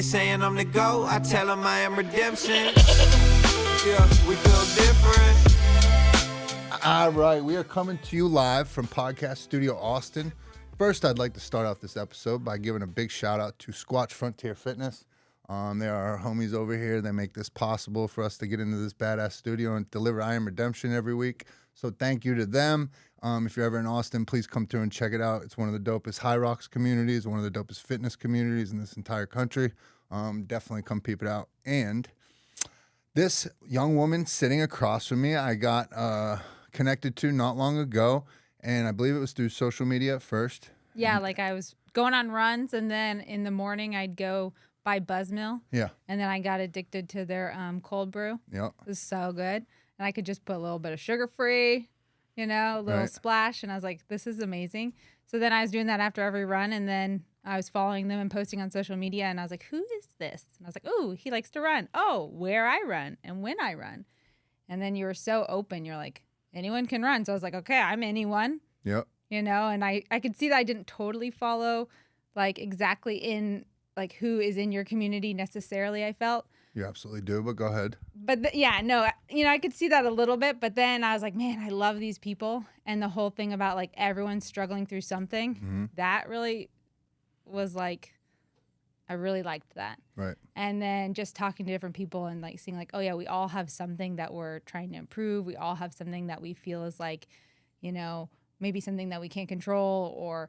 They saying I'm the GOAT, I tell them I am redemption. Yeah, we build different. All right, we are coming to you live from Podcast Studio Austin. First, I'd like to start off this episode by giving a big shout out to Squatch Frontier Fitness. They are our homies over here. They make this possible for us to get into this badass studio and deliver I Am Redemption every week. So thank you to them. If you're ever in Austin, please come through and check it out. It's one of the dopest High Rocks communities, one of the dopest fitness communities in this entire country. Definitely come peep it out. And this young woman sitting across from me, I got connected to not long ago, and I believe it was through social media at first. Yeah, like I was going on runs, and then in the morning I'd go by Buzzmill. Yeah. And then I got addicted to their cold brew. Yeah. It was so good. And I could just put a little bit of sugar-free, a little splash, and I was like, this is amazing. So then I was doing that after every run, and then I was following them and posting on social media, and I was like, who is this? And I was like, oh, he likes to run. Oh, where I run and when I run. And then you were so open. You're like, anyone can run. So I was like, okay, I'm anyone. Yep. And I could see that I didn't totally follow, like, exactly in, like, who is in your community necessarily, I felt. You absolutely do, but go ahead. But I could see that a little bit, but then I was like, man, I love these people. And the whole thing about, like, everyone struggling through something, that really was, like, I really liked that. Right. And then just talking to different people and, like, seeing, like, oh, yeah, we all have something that we're trying to improve. We all have something that we feel is, like, maybe something that we can't control or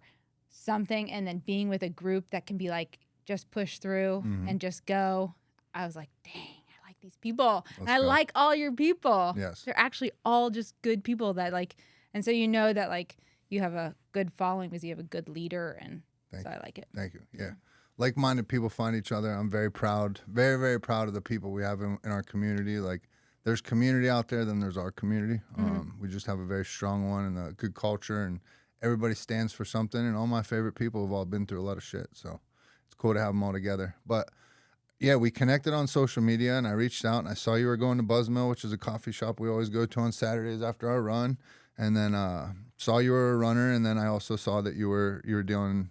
something. And then being with a group that can be, like, just push through and just go. I was like, dang, I like these people. I like all your people. Yes. They're actually all just good people that, like, and so that, like, you have a good following because you have a good leader, and I like it. Thank you. Yeah. Like-minded people find each other. I'm very proud, very, very proud of the people we have in our community. Like, there's community out there, then there's our community. We just have a very strong one and a good culture, and everybody stands for something, and all my favorite people have all been through a lot of shit, so it's cool to have them all together. But yeah, we connected on social media, and I reached out, and I saw you were going to Buzzmill, which is a coffee shop we always go to on Saturdays after our run, and then saw you were a runner, and then I also saw that you were dealing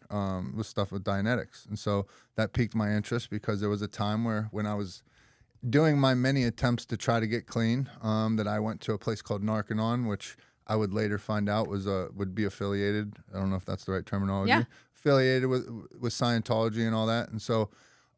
with stuff with Dianetics, and so that piqued my interest because there was a time when I was doing my many attempts to try to get clean, that I went to a place called Narconon, which I would later find out would be affiliated. I don't know if that's the right terminology. Yeah. Affiliated with Scientology and all that, and so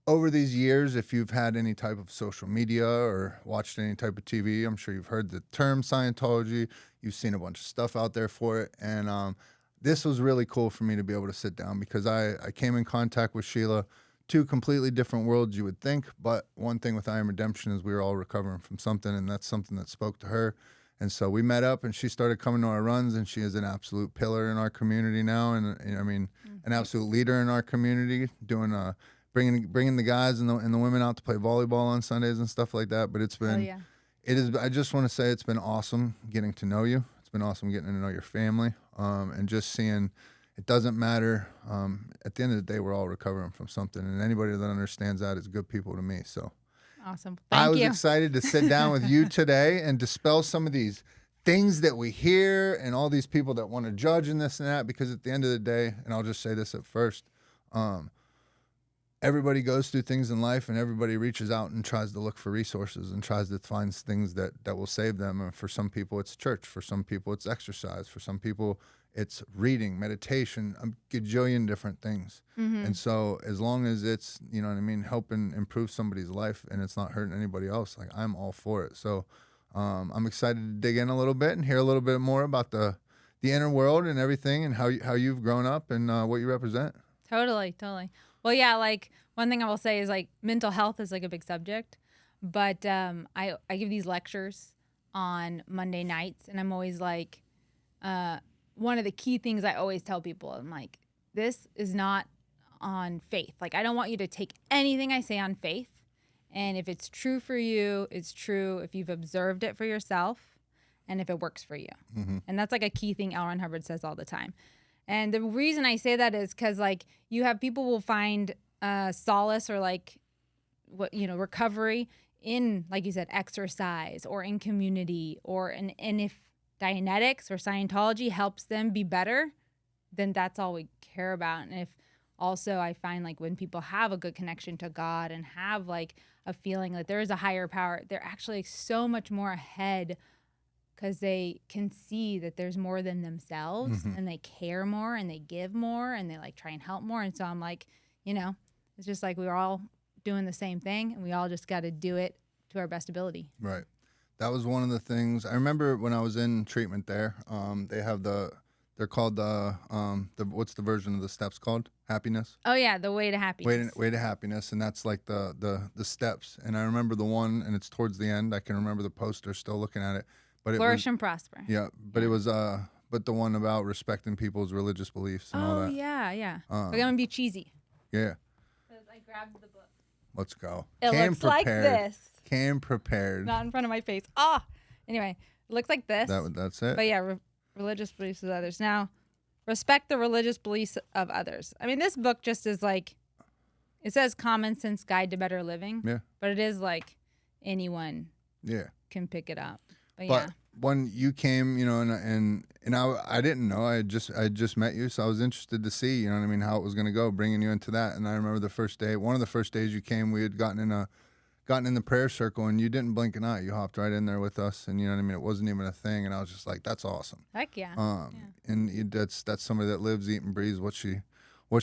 over these years, if you've had any type of social media or watched any type of TV, I'm sure you've heard the term Scientology. You've seen a bunch of stuff out there for it. And this was really cool for me to be able to sit down because I came in contact with Sheila, two completely different worlds you would think. But one thing with I Am Redemption is we were all recovering from something, and that's something that spoke to her. And so we met up, and she started coming to our runs, and she is an absolute pillar in our community now. And an absolute leader in our community, doing bringing the guys and the women out to play volleyball on Sundays and stuff like that. But it's been, I just want to say it's been awesome getting to know you. It's been awesome getting to know your family, and just seeing it doesn't matter. At the end of the day, we're all recovering from something, and anybody that understands that is good people to me. So awesome. I was excited to sit down with you today and dispel some of these things that we hear and all these people that want to judge and this and that, because at the end of the day, and I'll just say this at first, everybody goes through things in life, and everybody reaches out and tries to look for resources and tries to find things that will save them. And for some people, it's church. For some people, it's exercise. For some people, it's reading, meditation, a gajillion different things. And so as long as it's, helping improve somebody's life and it's not hurting anybody else, like, I'm all for it. So I'm excited to dig in a little bit and hear a little bit more about the inner world and everything, and how you've grown up and what you represent. Totally. Well, yeah, like, one thing I will say is, like, mental health is, like, a big subject, but I give these lectures on Monday nights, and I'm always like, one of the key things I always tell people, I'm like, this is not on faith. Like, I don't want you to take anything I say on faith, and if it's true for you, it's true if you've observed it for yourself, and if it works for you. And that's, like, a key thing L. Ron Hubbard says all the time. And the reason I say that is because, like, you have people will find solace or, like, recovery in, like you said, exercise or in community, and if Dianetics or Scientology helps them be better, then that's all we care about. And if also I find like when people have a good connection to God and have like a feeling that there is a higher power, they're actually so much more ahead because they can see that there's more than themselves and they care more and they give more and they like try and help more. And so I'm like, it's just like we're all doing the same thing and we all just got to do it to our best ability. Right. That was one of the things I remember when I was in treatment there. They have they're called what's the version of the steps called? Happiness. Oh yeah, the way to happiness. Way to happiness, and that's like the steps. And I remember the one, and it's towards the end. I can remember the poster, still looking at it. But Flourish and prosper. Yeah, but it was but the one about respecting people's religious beliefs and all that. Oh yeah. We're gonna be cheesy. Yeah. Because I grabbed the book. Let's go. It looks like this. Came prepared. Not in front of my face. Anyway, it looks like this. That's it. But yeah, religious beliefs of others. Now, respect the religious beliefs of others. I mean, this book just is like, it says common sense guide to better living. Yeah. But it is like anyone can pick it up. But yeah. When you came, and I didn't know. I just met you, so I was interested to see, how it was going to go, bringing you into that. And I remember one of the first days you came, we had gotten in the prayer circle, and you didn't blink an eye. You hopped right in there with us, and it wasn't even a thing. And I was just like, that's awesome. Heck yeah. And that's somebody that lives, eats, and breathes what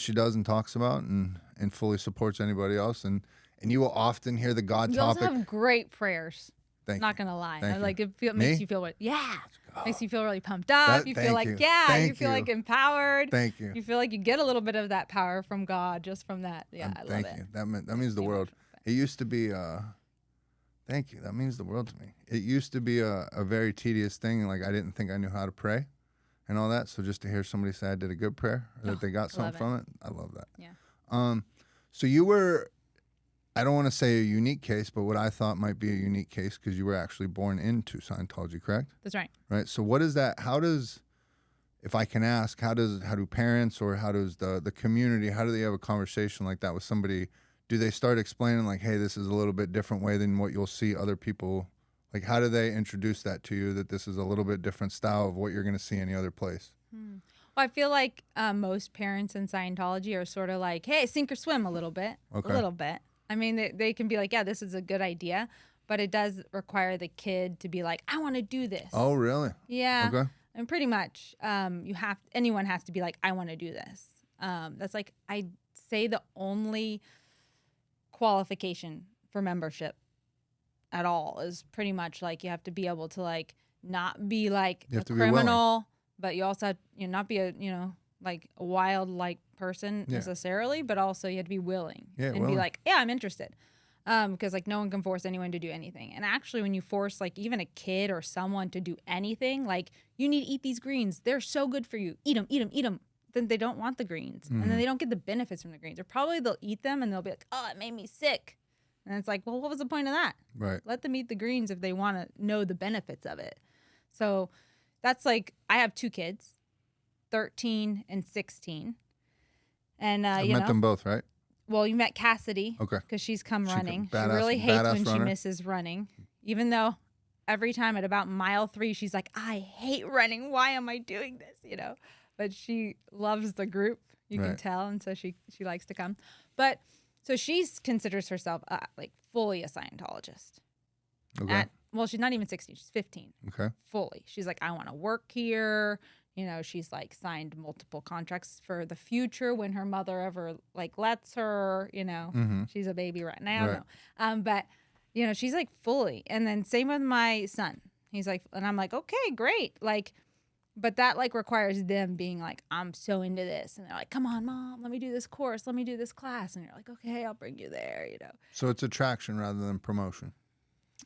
she does and talks about, and fully supports anybody else. And you will often hear the God topic. You also have great prayers. Thank Not you. gonna lie, Thank like you. it makes you feel makes you feel really pumped up. You feel like you feel like empowered. Thank you. You feel like you get a little bit of that power from God just from that. Yeah, I love thank it. you. That means the world. It used to be. Thank you. That means the world to me. It used to be a very tedious thing. Like I didn't think I knew how to pray, and all that. So just to hear somebody say I did a good prayer, or that they got something from it, I love that. Yeah. So you were. I don't want to say a unique case, but what I thought might be a unique case because you were actually born into Scientology, correct? That's right. Right. So what is that? How does, if I can ask, how do parents or how does the community, how do they have a conversation like that with somebody? Do they start explaining like, hey, this is a little bit different way than what you'll see other people? Like, how do they introduce that to you that this is a little bit different style of what you're going to see any other place? Well, I feel like most parents in Scientology are sort of like, hey, sink or swim a little bit. Okay. A little bit. I mean, they can be like, yeah, this is a good idea, but it does require the kid to be like, I want to do this. Oh, really? Yeah. Okay. And pretty much, anyone has to be like, I want to do this. That's like, I say the only qualification for membership at all is pretty much like you have to be able to like not be like a criminal, but you also have, not be a like a wild like person necessarily, but also you have to be willing and be like, yeah, I'm interested. Because like no one can force anyone to do anything. And actually when you force like even a kid or someone to do anything, like you need to eat these greens. They're so good for you. Eat them, eat them, eat them. Then they don't want the greens. And then they don't get the benefits from the greens. Or probably they'll eat them and they'll be like, oh, it made me sick. And it's like, well, what was the point of that? Right. Let them eat the greens if they want to know the benefits of it. So that's like, I have 2 kids, 13 and 16. And you met them both, right? Well, you met Cassidy. Okay. Because she's come running. She badass, really hates when runner. she misses running. Even though every time at about mile 3, she's like, I hate running. Why am I doing this? But she loves the group. You can tell. And so she likes to come. But so she considers herself like fully a Scientologist. Okay. Well, she's not even 16. She's 15. Okay. Fully. She's like, I want to work here. She's like signed multiple contracts for the future when her mother ever like lets her, she's a baby right now. Right. But, she's like fully. And then same with my son. He's like, and I'm like, okay, great. Like, but that like requires them being like, I'm so into this. And they're like, come on, Mom, let me do this course. Let me do this class. And you're like, okay, I'll bring you there, So it's attraction rather than promotion.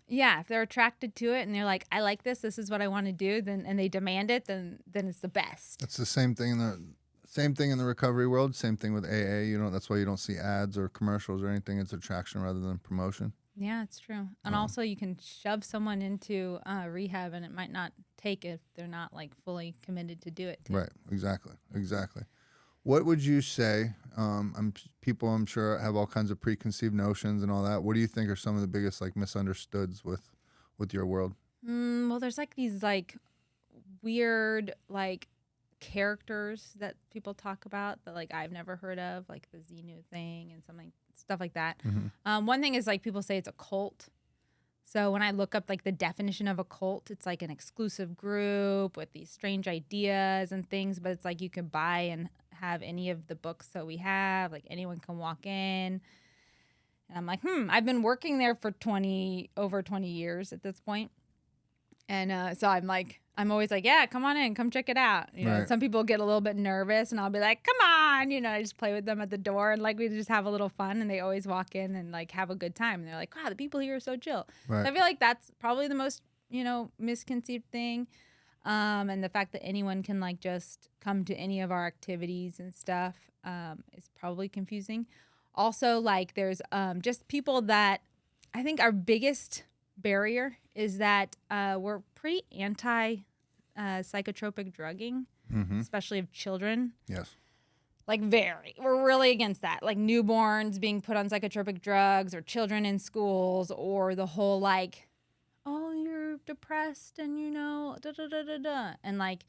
Yeah, if they're attracted to it and they're like, I like this is what I want to do, and they demand it, then it's the best. It's the same thing in the recovery world, same thing with AA, that's why you don't see ads or commercials or anything. It's attraction rather than promotion. Yeah, it's true. And also you can shove someone into rehab and it might not take if they're not like fully committed to do it. Right, exactly. What would you say, people I'm sure have all kinds of preconceived notions and all that. What do you think are some of the biggest like misunderstoods with your world? Well, there's like these like weird like characters that people talk about that like I've never heard of, like the Xenu thing and something stuff like that. One thing is like people say it's a cult. So when I look up like the definition of a cult, it's like an exclusive group with these strange ideas and things, but it's like you can buy and have any of the books that we have, like anyone can walk in. And I'm like, I've been working there for over 20 years at this point. And so I'm always like, yeah, come on in, come check it out. You know, some people get a little bit nervous and I'll be like, come on, you know, I just play with them at the door and like we just have a little fun and they always walk in and like have a good time. And they're like, wow, the people here are so chill. So I feel like that's probably the most, you know, misconceived thing. And the fact that anyone can like just come to any of our activities and stuff is probably confusing. Also, like there's just people that I think our biggest barrier is that we're pretty anti psychotropic drugging, especially of children. Yes. Like we're really against that. Like newborns being put on psychotropic drugs or children in schools or the whole like, oh, you're depressed and you know, and like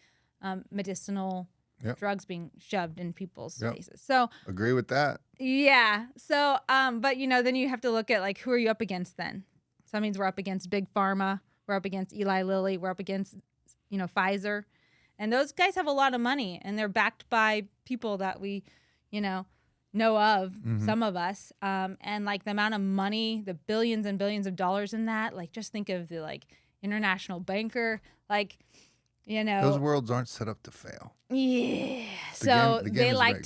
medicinal drugs being shoved in people's faces. So agree with that. Yeah. So, but you know, then you have to look at like, who are you up against then? So that means we're up against Big Pharma. We're up against Eli Lilly. We're up against, you know, Pfizer. And those guys have a lot of money and they're backed by people that we, you know of, some of us. And like the amount of money, the billions and billions of dollars in that, like just think of the like international banker, like, you know. Those worlds aren't set up to fail. Yeah. So they like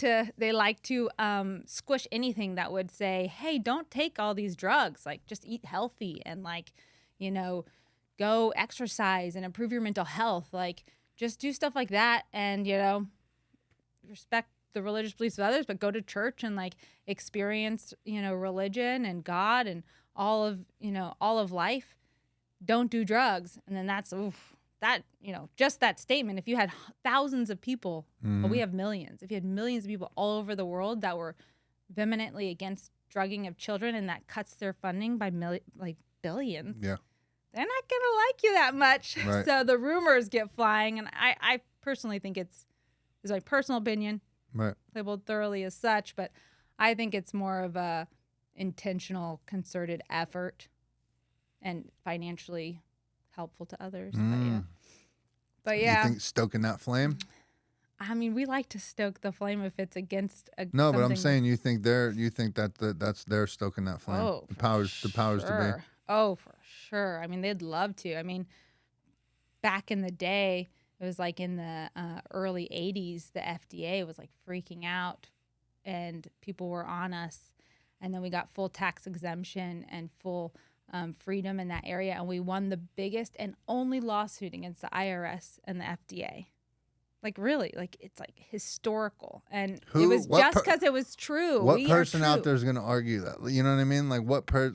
to squish anything that would say, hey, don't take all these drugs. Like just eat healthy and like, you know, go exercise and improve your mental health. Like just do stuff like that and, you know, respect the religious beliefs of others, but go to church and like experience, you know, religion and God and all of life. Don't do drugs. And then that's, that, you know, just that statement, if you had thousands of people, well, we have millions. If you had millions of people all over the world that were vehemently against drugging of children and that cuts their funding by billions, they're not going to like you that much. Right. So the rumors get flying. And I personally think it's my personal opinion, labeled thoroughly as such, but I think it's more of a intentional, concerted effort and financially helpful to others. But yeah. You think stoking that flame? I mean, we like to stoke the flame if it's against no, but I'm saying you think that's they're stoking that flame. Oh, the powers to be. Oh, for sure. I mean, they'd love to. I mean, back in the day, it was like in the early 80s, the FDA was like freaking out and people were on us. And then we got full tax exemption and full freedom in that area, and we won the biggest and only lawsuit against the IRS and the FDA. Like really, like it's like historical, and it was just because it was true. What person out there is going to argue that? You know what I mean? Like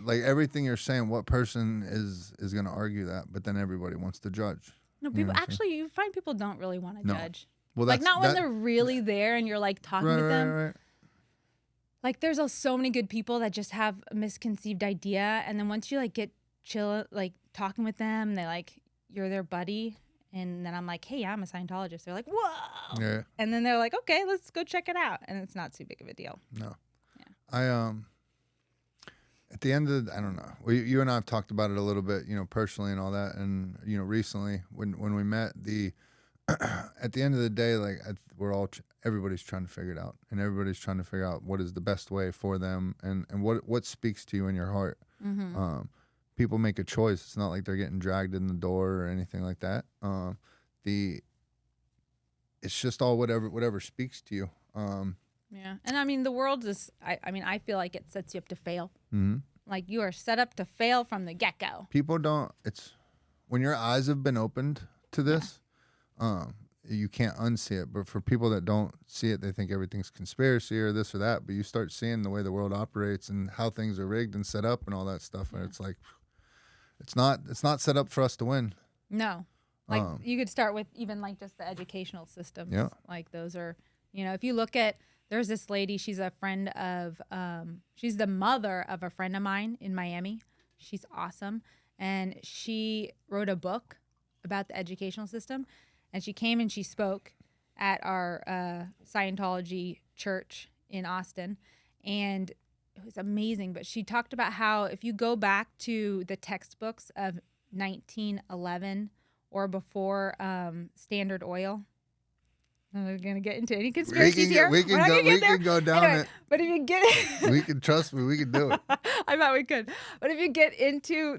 like everything you're saying, what person is going to argue that? But then everybody wants to judge. No, people actually, you find people don't really want to judge. Well, like not when they're really there and you're like talking with them. Right. Like there's so many good people that just have a misconceived idea, and then once you like get chill, like talking with them, they like you're their buddy, and then I'm like, hey, I'm a Scientologist. They're like, whoa, yeah, and then they're like, okay, let's go check it out, and it's not too big of a deal. No, yeah. At the end of I don't know. You and I have talked about it a little bit, you know, personally and all that, and you know, recently when we met, at the end of the day, like everybody's trying to figure it out, and everybody's trying to figure out what is the best way for them, and what speaks to you in your heart. People make a choice. It's not like they're getting dragged in the door or anything like that. It's just all whatever speaks to you. Yeah, and I mean the world is. I feel like it sets you up to fail. Like you are set up to fail from the get-go. People don't. It's when your eyes have been opened to this. You can't unsee it, but for people that don't see it, they think everything's conspiracy or this or that, but you start seeing the way the world operates and how things are rigged and set up and all that stuff, and it's like it's not set up for us to win. No. Like you could start with even like just the educational systems. Yeah. Like those are, you know, if you look at, there's this lady, she's a friend of she's the mother of a friend of mine in Miami. She's awesome, and she wrote a book about the educational system. And she came and she spoke, at our Scientology church in Austin, and it was amazing. But she talked about how if you go back to the textbooks of 1911 or before Standard Oil. We're gonna get into any conspiracies here. We can go down anyway, it. But if you get, We can trust me. We can do it. I thought we could. But if you get into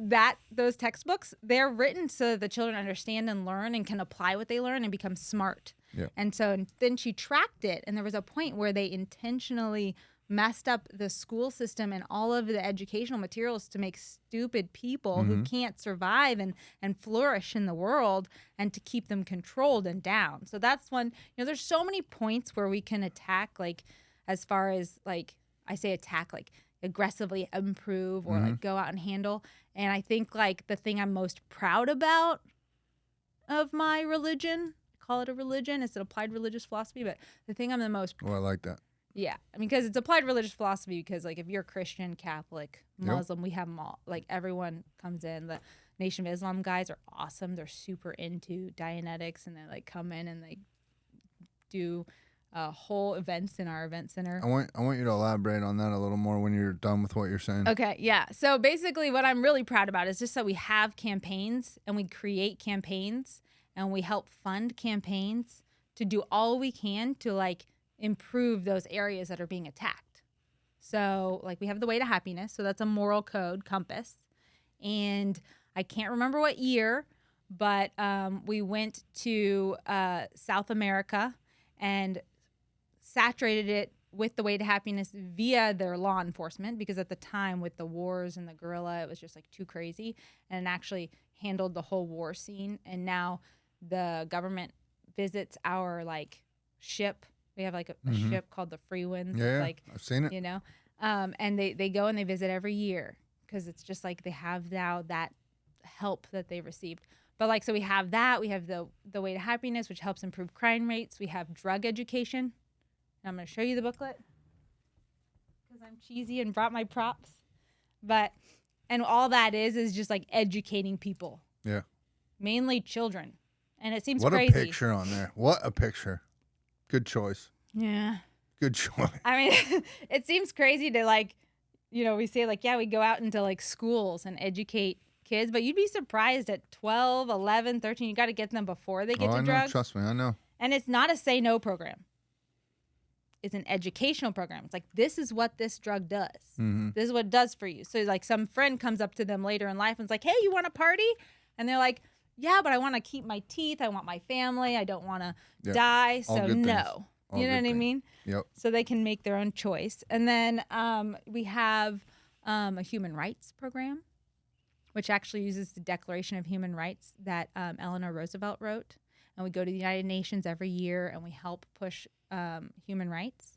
those textbooks, they're written so that the children understand and learn and can apply what they learn and become smart. Yeah. And then she tracked it, and there was a point where they intentionally messed up the school system and all of the educational materials to make stupid people who can't survive and flourish in the world, and to keep them controlled and down. So that's one, there's so many points where we can attack, like, as far as, like, I say attack, like aggressively improve or like go out and handle. And I think, like, the thing I'm most proud about of my religion, call it a religion, it's an applied religious philosophy, but the thing I'm the most I like that. Yeah, I mean, because it's applied religious philosophy, because, like, if you're Christian, Catholic, Muslim, we have them all. Like, everyone comes in. The Nation of Islam guys are awesome. They're super into Dianetics, and they, like, come in and they do whole events in our event center. I want you to elaborate on that a little more when you're done with what you're saying. Okay, yeah. So basically what I'm really proud about is just that we have campaigns, and we create campaigns, and we help fund campaigns to do all we can to, like, improve those areas that are being attacked. So, like, we have the Way to Happiness. So that's a moral code compass. And I can't remember what year, but we went to South America and saturated it with the Way to Happiness via their law enforcement, because at the time with the wars and the guerrilla, it was just, like, too crazy, and it actually handled the whole war scene. And now the government visits our, like, ship. We have, like, a ship called the Free Winds. Yeah, like, I've seen it. And they go and they visit every year, because it's just like they have now that help that they received. But, like, so we have that. We have the Way to Happiness, which helps improve crime rates. We have drug education. And I'm going to show you the booklet because I'm cheesy and brought my props. And all that is just, like, educating people. Yeah. Mainly children. And it seems what crazy. What a picture on there. What a picture. Good choice. Yeah. Good choice. I mean, it seems crazy to, like, we say, like, yeah, we go out into, like, schools and educate kids, but you'd be surprised at 12, 11, 13. You got to get them before they get to drugs. Trust me, I know. And it's not a say no program. It's an educational program. It's like, this is what this drug does. This is what it does for you. So, like, some friend comes up to them later in life and is like, hey, you want to party? And they're like, yeah, but I want to keep my teeth. I want my family. I don't want to die. So no. You know what I mean? Yep. So they can make their own choice. And then we have a human rights program, which actually uses the Declaration of Human Rights that Eleanor Roosevelt wrote. And we go to the United Nations every year, and we help push human rights.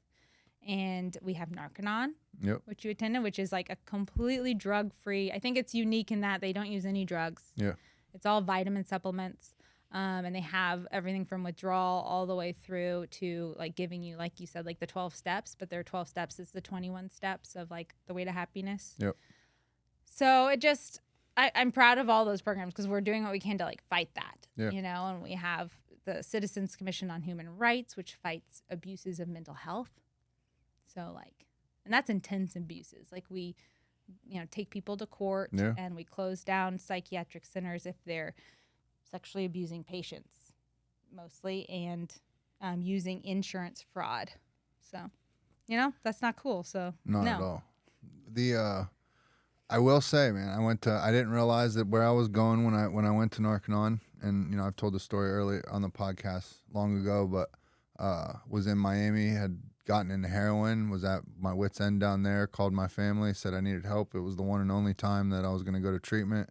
And we have Narconon, which you attended, which is, like, a completely drug-free. I think it's unique in that they don't use any drugs. Yeah. It's all vitamin supplements, and they have everything from withdrawal all the way through to, like, giving you, like you said, like, the 12 steps, but their 12 steps is the 21 steps of, like, the Way to Happiness. Yep. So it just, I'm proud of all those programs, because we're doing what we can to, like, fight that, and we have the Citizens Commission on Human Rights, which fights abuses of mental health. So, like, and that's intense abuses. Like, we take people to court, and we close down psychiatric centers if they're sexually abusing patients, mostly, and using insurance fraud. So, that's not cool. So, not at all. I will say, man, I didn't realize that where I was going when I went to Narconon, and I've told the story earlier on the podcast long ago, but was in Miami, had gotten into heroin, was at my wit's end down there, called my family, said I needed help. It was the one and only time that I was going to go to treatment.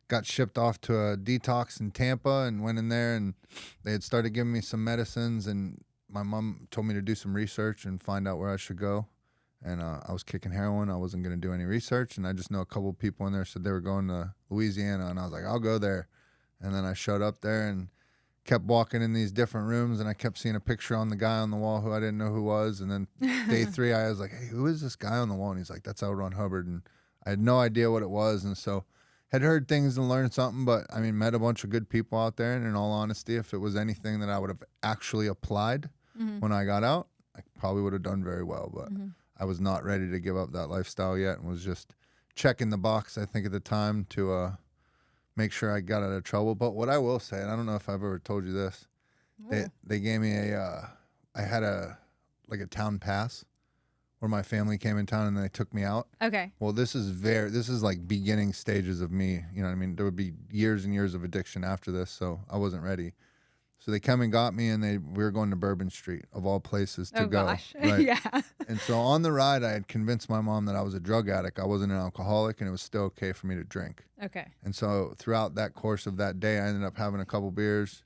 Got shipped off to a detox in Tampa and went in there, and they had started giving me some medicines, and my mom told me to do some research and find out where I should go. And I was kicking heroin. I wasn't going to do any research, and I just know a couple of people in there said they were going to Louisiana, and I was like, I'll go there. And then I showed up there and kept walking in these different rooms, and I kept seeing a picture on the guy on the wall who I didn't know who was. And then day 3, I was like, hey, who is this guy on the wall? And he's like, that's out on Hubbard. And I had no idea what it was. And so had heard things and learned something, but I mean, met a bunch of good people out there. And in all honesty, if it was anything that I would have actually applied when I got out, I probably would have done very well. But I was not ready to give up that lifestyle yet, and was just checking the box, I think, at the time to make sure I got out of trouble. But what I will say, and I don't know if I've ever told you this, they gave me I had a town pass where my family came in town and they took me out. Okay. Well, this is like beginning stages of me, you know what I mean? There would be years and years of addiction after this, so I wasn't ready. So they come and got me, and we were going to Bourbon Street, of all places to go. Gosh. Right? Yeah. And so on the ride, I had convinced my mom that I was a drug addict. I wasn't an alcoholic, and it was still okay for me to drink. Okay. And so throughout that course of that day, I ended up having a couple beers,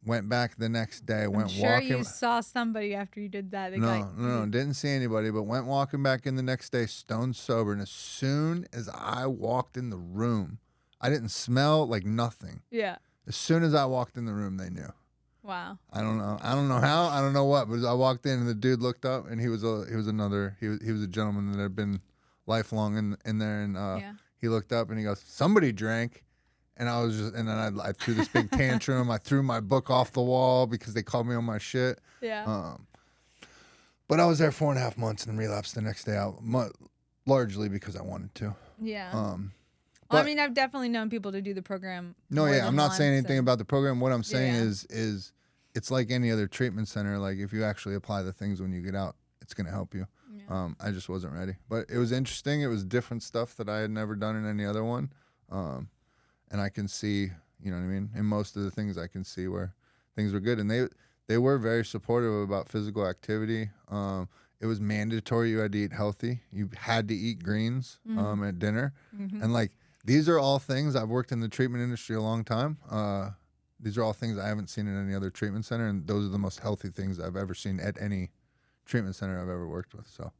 went back the next day, I'm went sure walking. you saw somebody after you did that. No, didn't see anybody, but went walking back in the next day, stone sober. And as soon as I walked in the room, I didn't smell like nothing. Yeah. As soon as I walked in the room, they knew. Wow. I don't know how, I don't know what, but I walked in and the dude looked up, and he was a gentleman that had been lifelong in there, and he looked up and he goes, "Somebody drank." And I was just, and then I threw this big tantrum. I threw my book off the wall because they called me on my shit. Yeah. But I was there 4.5 months and relapsed the next day out, largely because I wanted to. Yeah. But, well, I mean, I've definitely known people to do the program. No, yeah, I'm not saying anything about the program. What I'm saying Yeah. is it's like any other treatment center. Like, if you actually apply the things when you get out, it's going to help you. Yeah. I just wasn't ready. But it was interesting. It was different stuff that I had never done in any other one. And I can see, you know what I mean? In most of the things, I can see where things were good. And they were very supportive about physical activity. It was mandatory you had to eat healthy. You had to eat greens at dinner. And, like, these are all things. I've worked in the treatment industry a long time. These are all things I haven't seen in any other treatment center. And those are the most healthy things I've ever seen at any treatment center I've ever worked with. So,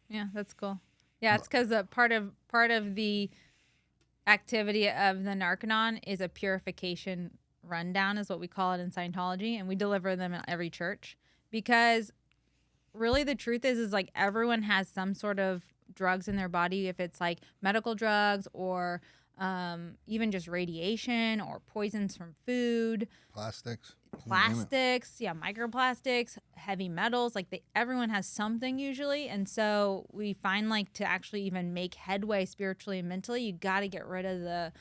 yeah, that's cool. Yeah, it's because part of the activity of the Narconon is a purification rundown, is what we call it in Scientology, and we deliver them in every church, because really the truth is like everyone has some sort of drugs in their body, if it's like medical drugs or even just radiation or poisons from food, plastics, microplastics, heavy metals, like everyone has something usually. And so we find, like, to actually even make headway spiritually and mentally, you got to get rid of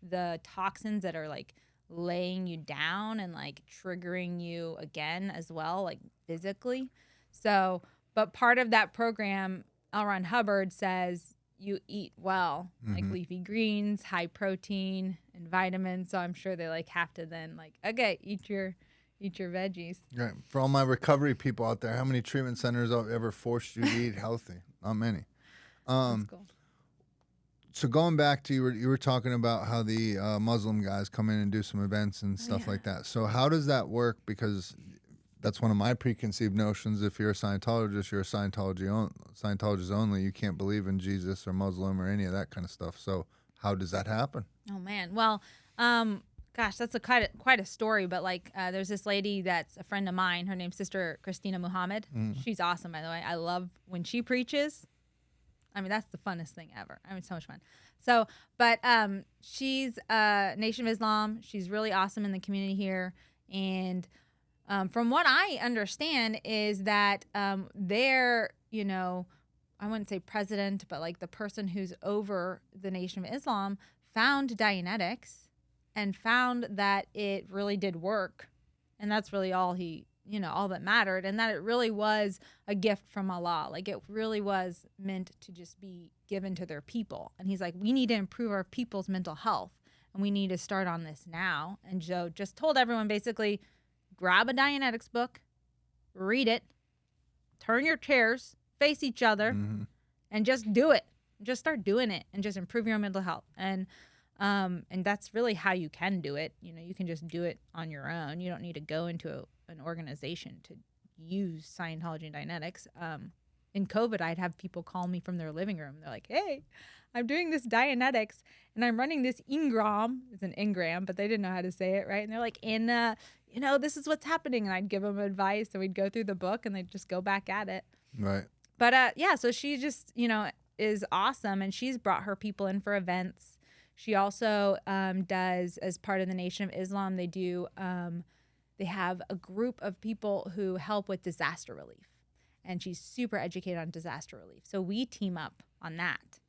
the toxins that are like laying you down and like triggering you again as well, like physically. So, but part of that program, L. Ron Hubbard says you eat well, like leafy greens, high protein, and vitamins. So I'm sure they like have to then like, okay, eat your veggies. Right. For all my recovery people out there, how many treatment centers have ever forced you to eat healthy? Not many. That's cool. So going back to you were talking about how the Muslim guys come in and do some events and stuff like that. So how does that work? Because that's one of my preconceived notions. If you're a Scientologist, you're a Scientologist only. You can't believe in Jesus or Muslim or any of that kind of stuff. So how does that happen? Oh man. Well, gosh, that's quite a story. But like, there's this lady that's a friend of mine. Her name's Sister Christina Muhammad. She's awesome, by the way. I love when she preaches. I mean, that's the funnest thing ever. I mean, so much fun. So, but she's Nation of Islam. She's really awesome in the community here. And from what I understand is that their, I wouldn't say president, but like the person who's over the Nation of Islam found Dianetics and found that it really did work. And that's really all all that mattered, and that it really was a gift from Allah. Like, it really was meant to just be given to their people. And he's like, we need to improve our people's mental health, and we need to start on this now. And Joe just told everyone, basically, grab a Dianetics book, read it, turn your chairs, face each other, and just do it. Just start doing it and just improve your mental health. And that's really how you can do it. You can just do it on your own. You don't need to go into an organization to use Scientology and Dianetics. In COVID, I'd have people call me from their living room. They're like, hey, I'm doing this Dianetics and I'm running this Ingram. It's an Ingram, but they didn't know how to say it, right? And they're like, this is what's happening. And I'd give them advice, and we'd go through the book and they'd just go back at it. Right. But so she just, is awesome, and she's brought her people in for events. She also does, as part of the Nation of Islam, they have a group of people who help with disaster relief, and she's super educated on disaster relief. So we team up on that.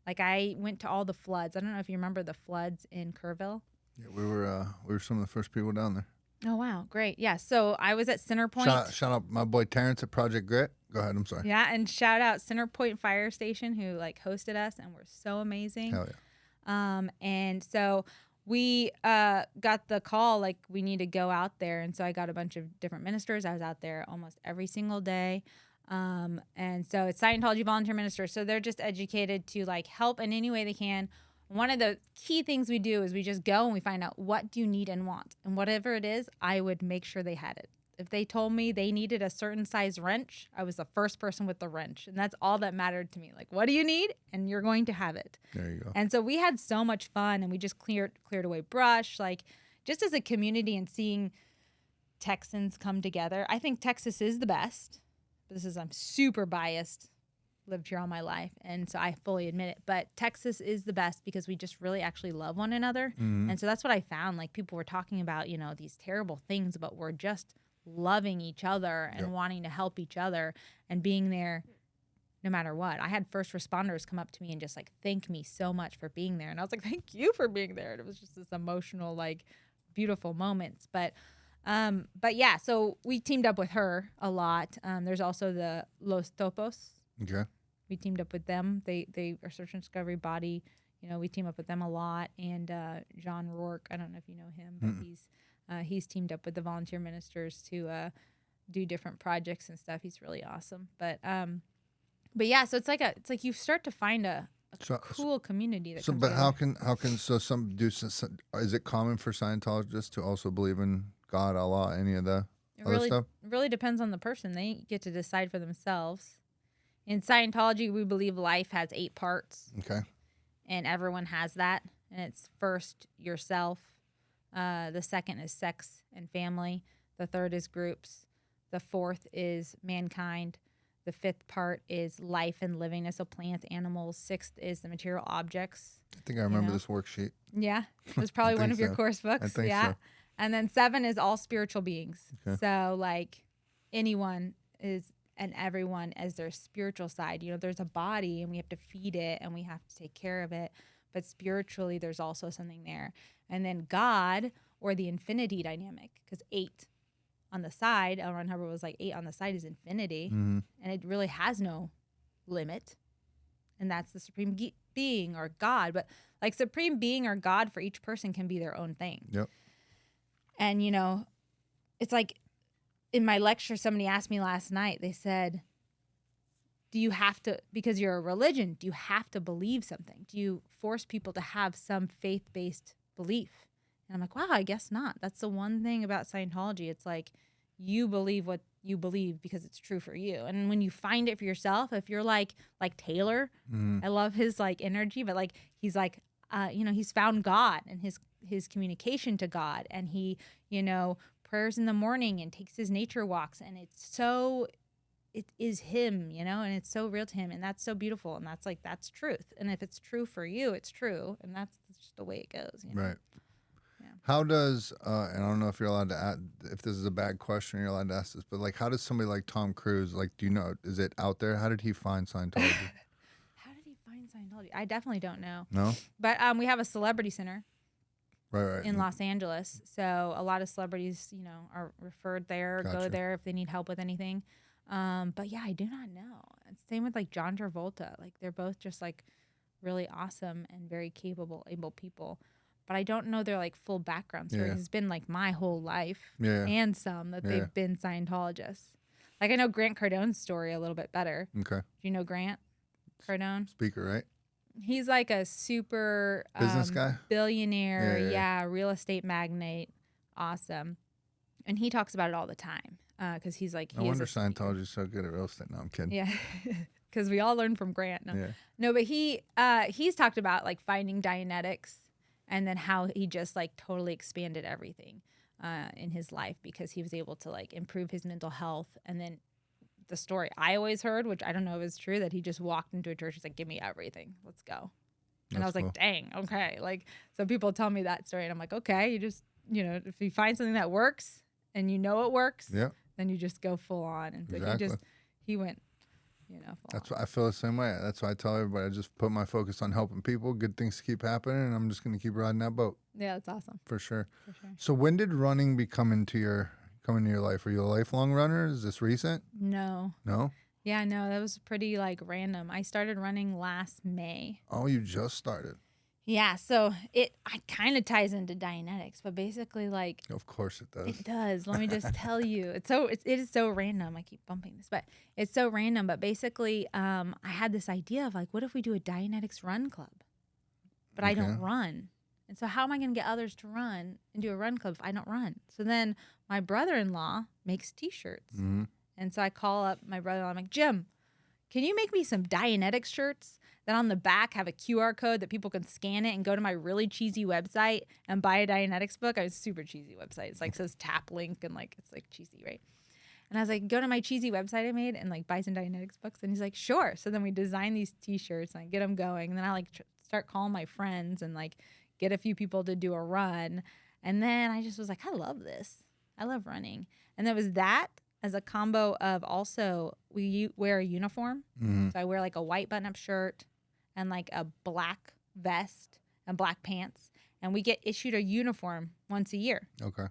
Like, I went to all the floods. I don't know if you remember the floods in Kerrville. Yeah, we were some of the first people down there. Oh, wow. Great. Yeah. So I was at Centerpoint. Shout out my boy Terrence at Project Grit. Go ahead. I'm sorry. Yeah. And shout out Centerpoint Fire Station, who like hosted us and were so amazing. Hell yeah. And so we got the call, like, we need to go out there. And so I got a bunch of different ministers. I was out there almost every single day. And so it's Scientology volunteer ministers. So they're just educated to like help in any way they can. One of the key things we do is we just go and we find out, what do you need and want? And whatever it is, I would make sure they had it. If they told me they needed a certain size wrench, I was the first person with the wrench. And that's all that mattered to me. Like, what do you need? And you're going to have it. There you go. And so we had so much fun, and we just cleared away brush, like just as a community, and seeing Texans come together. I think Texas is the best. I'm super biased. Lived here all my life, and so I fully admit it. But Texas is the best because we just really actually love one another. Mm-hmm. And so that's what I found. Like, people were talking about, these terrible things, but we're just loving each other and wanting to help each other and being there no matter what. I had first responders come up to me and just like thank me so much for being there. And I was like, thank you for being there. And it was just this emotional, like, beautiful moments. But yeah, so we teamed up with her a lot. There's also the Los Topos. Okay. We teamed up with them. They are search and discovery body. We team up with them a lot. And John Rourke, I don't know if you know him, but he's teamed up with the volunteer ministers to do different projects and stuff. He's really awesome. But yeah, so it's like you start to find a cool community that. So, but how can some do? Is it common for Scientologists to also believe in God, Allah, any of the other stuff? It really depends on the person. They get to decide for themselves. In Scientology, we believe life has 8 parts. Okay. And everyone has that. And it's first yourself. The second is sex and family. The third is groups. The fourth is mankind. The fifth part is life and livingness, so plants, animals. Sixth is the material objects. I think I remember this worksheet. Yeah. It was probably one of your course books. I think so. And then 7 is all spiritual beings. Okay. So like anyone is and everyone as their spiritual side. There's a body and we have to feed it and we have to take care of it. But spiritually, there's also something there. And then God, or the infinity dynamic, because 8 on the side, L. Ron Hubbard was like 8 on the side is infinity. Mm-hmm. And it really has no limit. And that's the supreme being or God. But like supreme being or God for each person can be their own thing. Yep. And, it's like in my lecture, somebody asked me last night, they said, do you have to, because you're a religion, do you have to believe something? Do you force people to have some faith-based belief? And I'm like, wow, I guess not. That's the one thing about Scientology. It's like you believe what you believe because it's true for you. And when you find it for yourself, if you're like Taylor, I love his like energy, but like he's like, he's found God and his communication to God, and he, prayers in the morning and takes his nature walks, and it is him, and it's so real to him, and that's so beautiful, and that's truth. And if it's true for you, it's true, and that's just the way it goes. Right. Yeah. How does and I don't know if you're allowed to add, if this is a bad question, you're allowed to ask this, but like, how does somebody like Tom Cruise, like, do you know, is it out there? How did he find Scientology? How did he find Scientology? I definitely don't know. No. But we have a celebrity center. Right. In Los Angeles. So a lot of celebrities, are referred there, Gotcha. go there if they need help with anything. But yeah, I do not know. It's same with like John Travolta. Like they're both just like really awesome and very capable, able people. But I don't know their like full background story. Yeah. It's been like my whole life Yeah. and some that they've been Scientologists. Like I know Grant Cardone's story a little bit better. Okay. Do you know Grant Cardone? Speaker, right? He's like a super Business guy? billionaire, Yeah. real estate magnate, awesome, and he talks about it all the time because he's like. No wonder Scientology's so good at real estate. No, I'm kidding. Yeah, because we all learn from Grant. No, but he's talked about like finding Dianetics and then how he just like totally expanded everything in his life because he was able to like improve his mental health, and then the story I always heard, which I don't know if it's true, that he just walked into a church. He's like, give me everything. Let's go. And I was That's like, cool. dang, okay. Like, so people tell me that story and I'm like, okay, you just, if you find something that works and you know it works, Yeah. then you just go full on. And so Exactly. he went, full That's on. why I feel the same way. That's why I tell everybody, I just put my focus on helping people. Good things keep happening, and I'm just going to keep riding that boat Yeah, that's awesome. for sure. For sure. So when did running come into your life? Are you a lifelong runner? Is this recent? No. No? Yeah, no, that was pretty like random. I started running last May. Oh, you just started. Yeah, so it kind of ties into Dianetics, but basically like Of course it does. it does. Let me just tell you, it is so random. I keep bumping this, but it's so random. But basically, I had this idea of like, what if we do a Dianetics run club? But I don't Okay. run, and so how am I going to get others to run and do a run club if I don't run? So then my brother-in-law makes T-shirts, Mhm. and so I call up my brother-in-law. I'm like, Jim, can you make me some Dianetics shirts that on the back have a QR code that people can scan it and go to my really cheesy website and buy a Dianetics book? I was super cheesy website. It's like says tap link and like it's like cheesy, right? And I was like, go to my cheesy website I made and like buy some Dianetics books. And he's like, sure. So then we design these T-shirts and I get them going. And then I like start calling my friends and like get a few people to do a run. And then I just was like, I love this. I love running. And there was that as a combo of also we wear a uniform. Mhm. So I wear like a white button-up shirt and like a black vest and black pants. And we get issued a uniform once a year. Okay.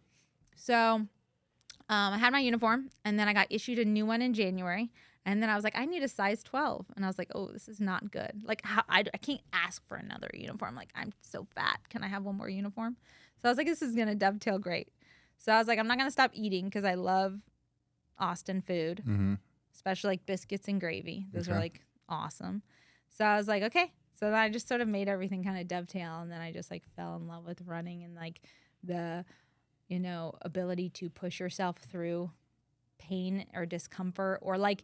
So I had my uniform and then I got issued a new one in January. And then I was like, I need a size 12. And I was like, oh, this is not good. Like, how I can't ask for another uniform. Like, I'm so fat. Can I have one more uniform? So I was like, this is going to dovetail great. So I was like, I'm not going to stop eating because I love Austin food, Mm-hmm. especially like biscuits and gravy. Those are Okay. like awesome. So I was like, okay. So then I just sort of made everything kind of dovetail. And then I just like fell in love with running and like the, ability to push yourself through pain or discomfort or like,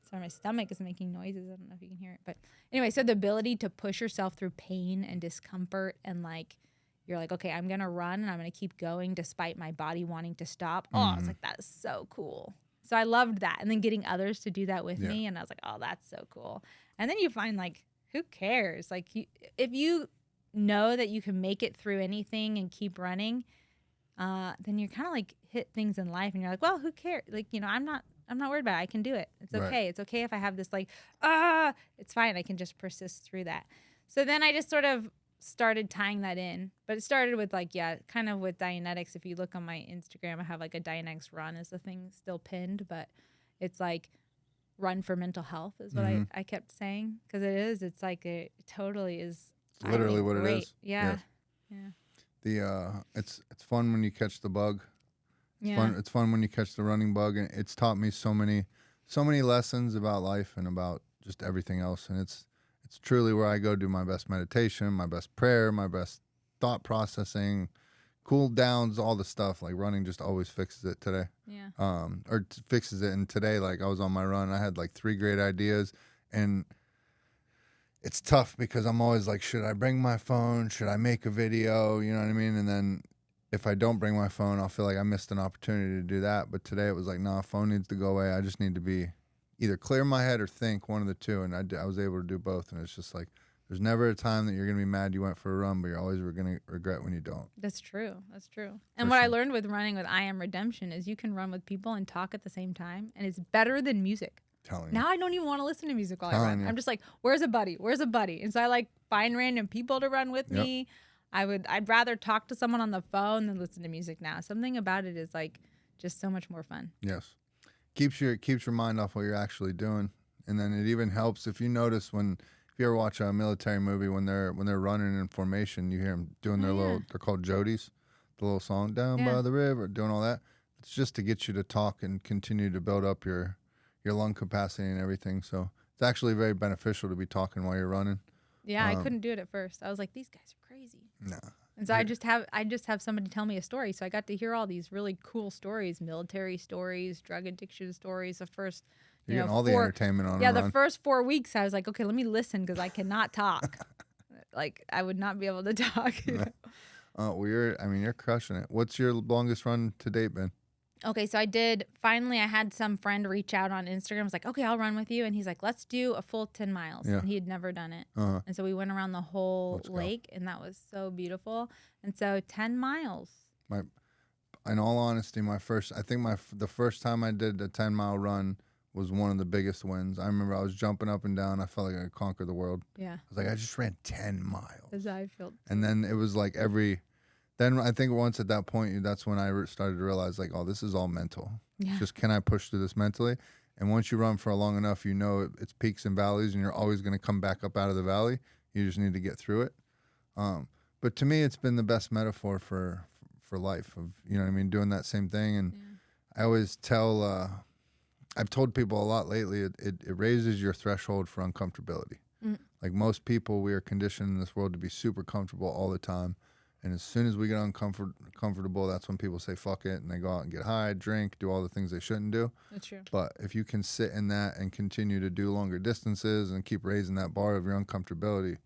sorry, my stomach is making noises. I don't know if you can hear it. But anyway, so the ability to push yourself through pain and discomfort and like, you're like, okay, I'm going to run and I'm going to keep going despite my body wanting to stop. Oh, I was like, that is so cool. So I loved that. And then getting others to do that with me. And I was like, oh, that's so cool. And then you find like, who cares? Like if you know that you can make it through anything and keep running, then you're kind of like hit things in life and you're like, well, who cares? Like, I'm not worried about it. I can do it. It's okay. Right. It's okay if I have this like, it's fine. I can just persist through that. So then I just sort of started tying that in, but it started with like, kind of with Dianetics. If you look on my Instagram, I have like a Dianetics run as the thing still pinned, but it's like run for mental health is what I kept saying. Cause it's like, it totally is. It's literally I think, what it great. is. Yeah. Yes. Yeah. It's fun when you catch the bug. Yeah. It's fun when you catch the running bug, and it's taught me so many lessons about life and about just everything else. And it's truly where I go do my best meditation, my best prayer, my best thought processing, cool downs, all the stuff. Like running just always fixes it today. Yeah. Fixes it. And today, like I was on my run, I had like 3 great ideas, and it's tough because I'm always like, should I bring my phone? Should I make a video? You know what I mean? And then if I don't bring my phone, I'll feel like I missed an opportunity to do that. But today it was like, nah, phone needs to go away. I just need to be either clear my head or think, one of the two. And I was able to do both. And it's just like, there's never a time that you're going to be mad you went for a run, but you're always going to regret when you don't. That's true. That's true. And For what I sure. learned with running with I Am Redemption is you can run with people and talk at the same time, and it's better than music. Telling you. Now I don't even want to listen to music while I Telling run. you. I'm just like, where's a buddy? Where's a buddy? And so I like find random people to run with Yep. me. I'd rather talk to someone on the phone than listen to music now. Something about it is like just so much more fun. Yes. Keeps your mind off what you're actually doing. And then it even helps if you notice if you ever watch a military movie, when they're running in formation, you hear them doing their yeah. they're called jodies, the little song down Yeah. by the river, doing all that. It's just to get you to talk and continue to build up your lung capacity and everything. So it's actually very beneficial to be talking while you're running. Yeah, I couldn't do it at first. I was like, these guys are crazy. Nah. And so I just have somebody tell me a story. So I got to hear all these really cool stories, military stories, drug addiction stories. The first, You're getting all the entertainment on a the run. first 4 weeks, I was like, okay, let me listen because I cannot talk. Like I would not be able to talk. Well, you're crushing it. What's your longest run to date been? Okay, so finally I had some friend reach out on Instagram. I was like, okay, I'll run with you. And he's like, let's do a full 10 miles. Yeah. And he had never done it. Uh-huh. And so we went around the whole Let's go. lake, and that was so beautiful. And so 10 miles. In all honesty, the first time I did a 10-mile run was one of the biggest wins. I remember I was jumping up and down. I felt like I could conquer the world. Yeah. I was like, I just ran 10 miles. That's how I felt. And then it was like then I think once at that point, that's when I started to realize like, oh, this is all mental. Yeah. It's just, can I push through this mentally? And once you run for long enough, you know it's peaks and valleys, and you're always going to come back up out of the valley. You just need to get through it. But to me, it's been the best metaphor for life, of, you know what I mean, doing that same thing. And I always tell, I've told people a lot lately, it raises your threshold for uncomfortability. Like most people, we are conditioned in this world to be super comfortable all the time. And as soon as we get uncomfortable, that's when people say, fuck it. And they go out and get high, drink, do all the things they shouldn't do. That's true. But if you can sit in that and continue to do longer distances and keep raising that bar of your uncomfortability,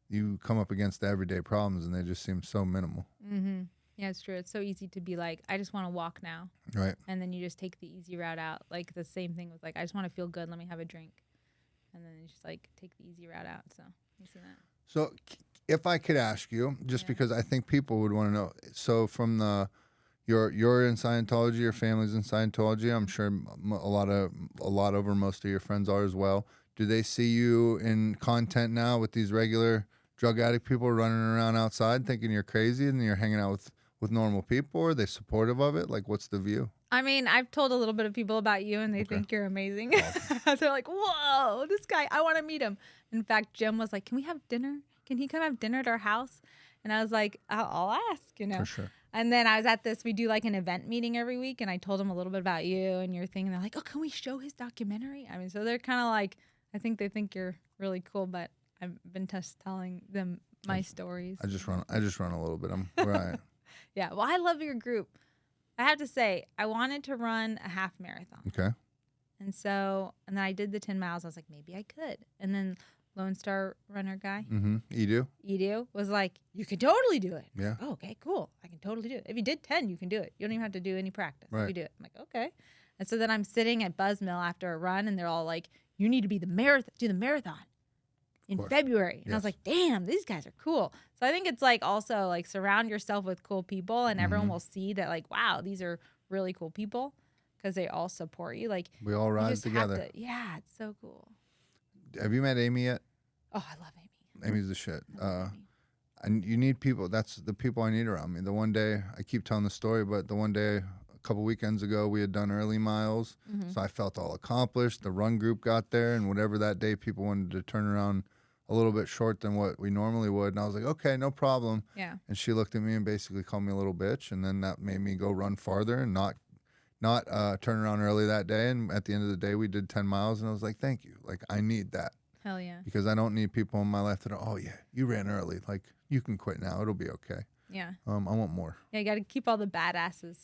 you come up against the everyday problems, and they just seem so minimal. Mm-hmm. Yeah, it's true. It's so easy to be like, I just want to walk now. Right. And then you just take the easy route out. Like the same thing with like, I just want to feel good. Let me have a drink. And then you just like take the easy route out. So you see that. So if I could ask you, just because I think people would want to know, so from you're in Scientology, your family's in Scientology, I'm sure a lot over most of your friends are as well. Do they see you in content now with these regular drug addict people running around outside thinking you're crazy, and you're hanging out with normal people? Or are they supportive of it? Like, what's the view? I mean, I've told a little bit of people about you, and they think you're amazing. They're like, whoa, this guy, I want to meet him. In fact, Jim was like, can we have dinner? Can he come have dinner at our house? And I was like, I'll ask, you know. For sure. And then I was at we do like an event meeting every week, and I told them a little bit about you and your thing. And they're like, oh, can we show his documentary? I mean, so they're kind of like, I think they think you're really cool, but I've been just telling them my stories. I just run a little bit. I'm right. Yeah. Well, I love your group. I have to say, I wanted to run a half marathon. Okay. And then I did the 10 miles. I was like, maybe I could. And then Lone Star Runner guy, Edu, was like, you can totally do it. Yeah. Like, oh, okay, cool. I can totally do it. If you did 10, you can do it. You don't even have to do any practice. Right. You do it. I'm like, okay. And so then I'm sitting at Buzzmill after a run, and they're all like, you need to be do the marathon in February. And I was like, damn, these guys are cool. So I think it's like also like surround yourself with cool people, and everyone will see that like, wow, these are really cool people, because they all support you. Like, we all rise together. Yeah, it's so cool. Have you met Amy yet? Oh, I love Amy. Amy's the shit. And you need people. That's the people I need around me. The one day, I keep telling the story, but the one day, a couple weekends ago, we had done early miles. So I felt all accomplished. The run group got there, and whatever that day, people wanted to turn around a little bit short than what we normally would. And I was like, okay, no problem. Yeah. And she looked at me and basically called me a little bitch. And then that made me go run farther and not turn around early that day. And at the end of the day, we did 10 miles. And I was like, thank you. Like, I need that. Hell yeah. Because I don't need people in my life that are, oh, yeah, you ran early. Like, you can quit now. It'll be okay. Yeah. I want more. Yeah, you got to keep all the badasses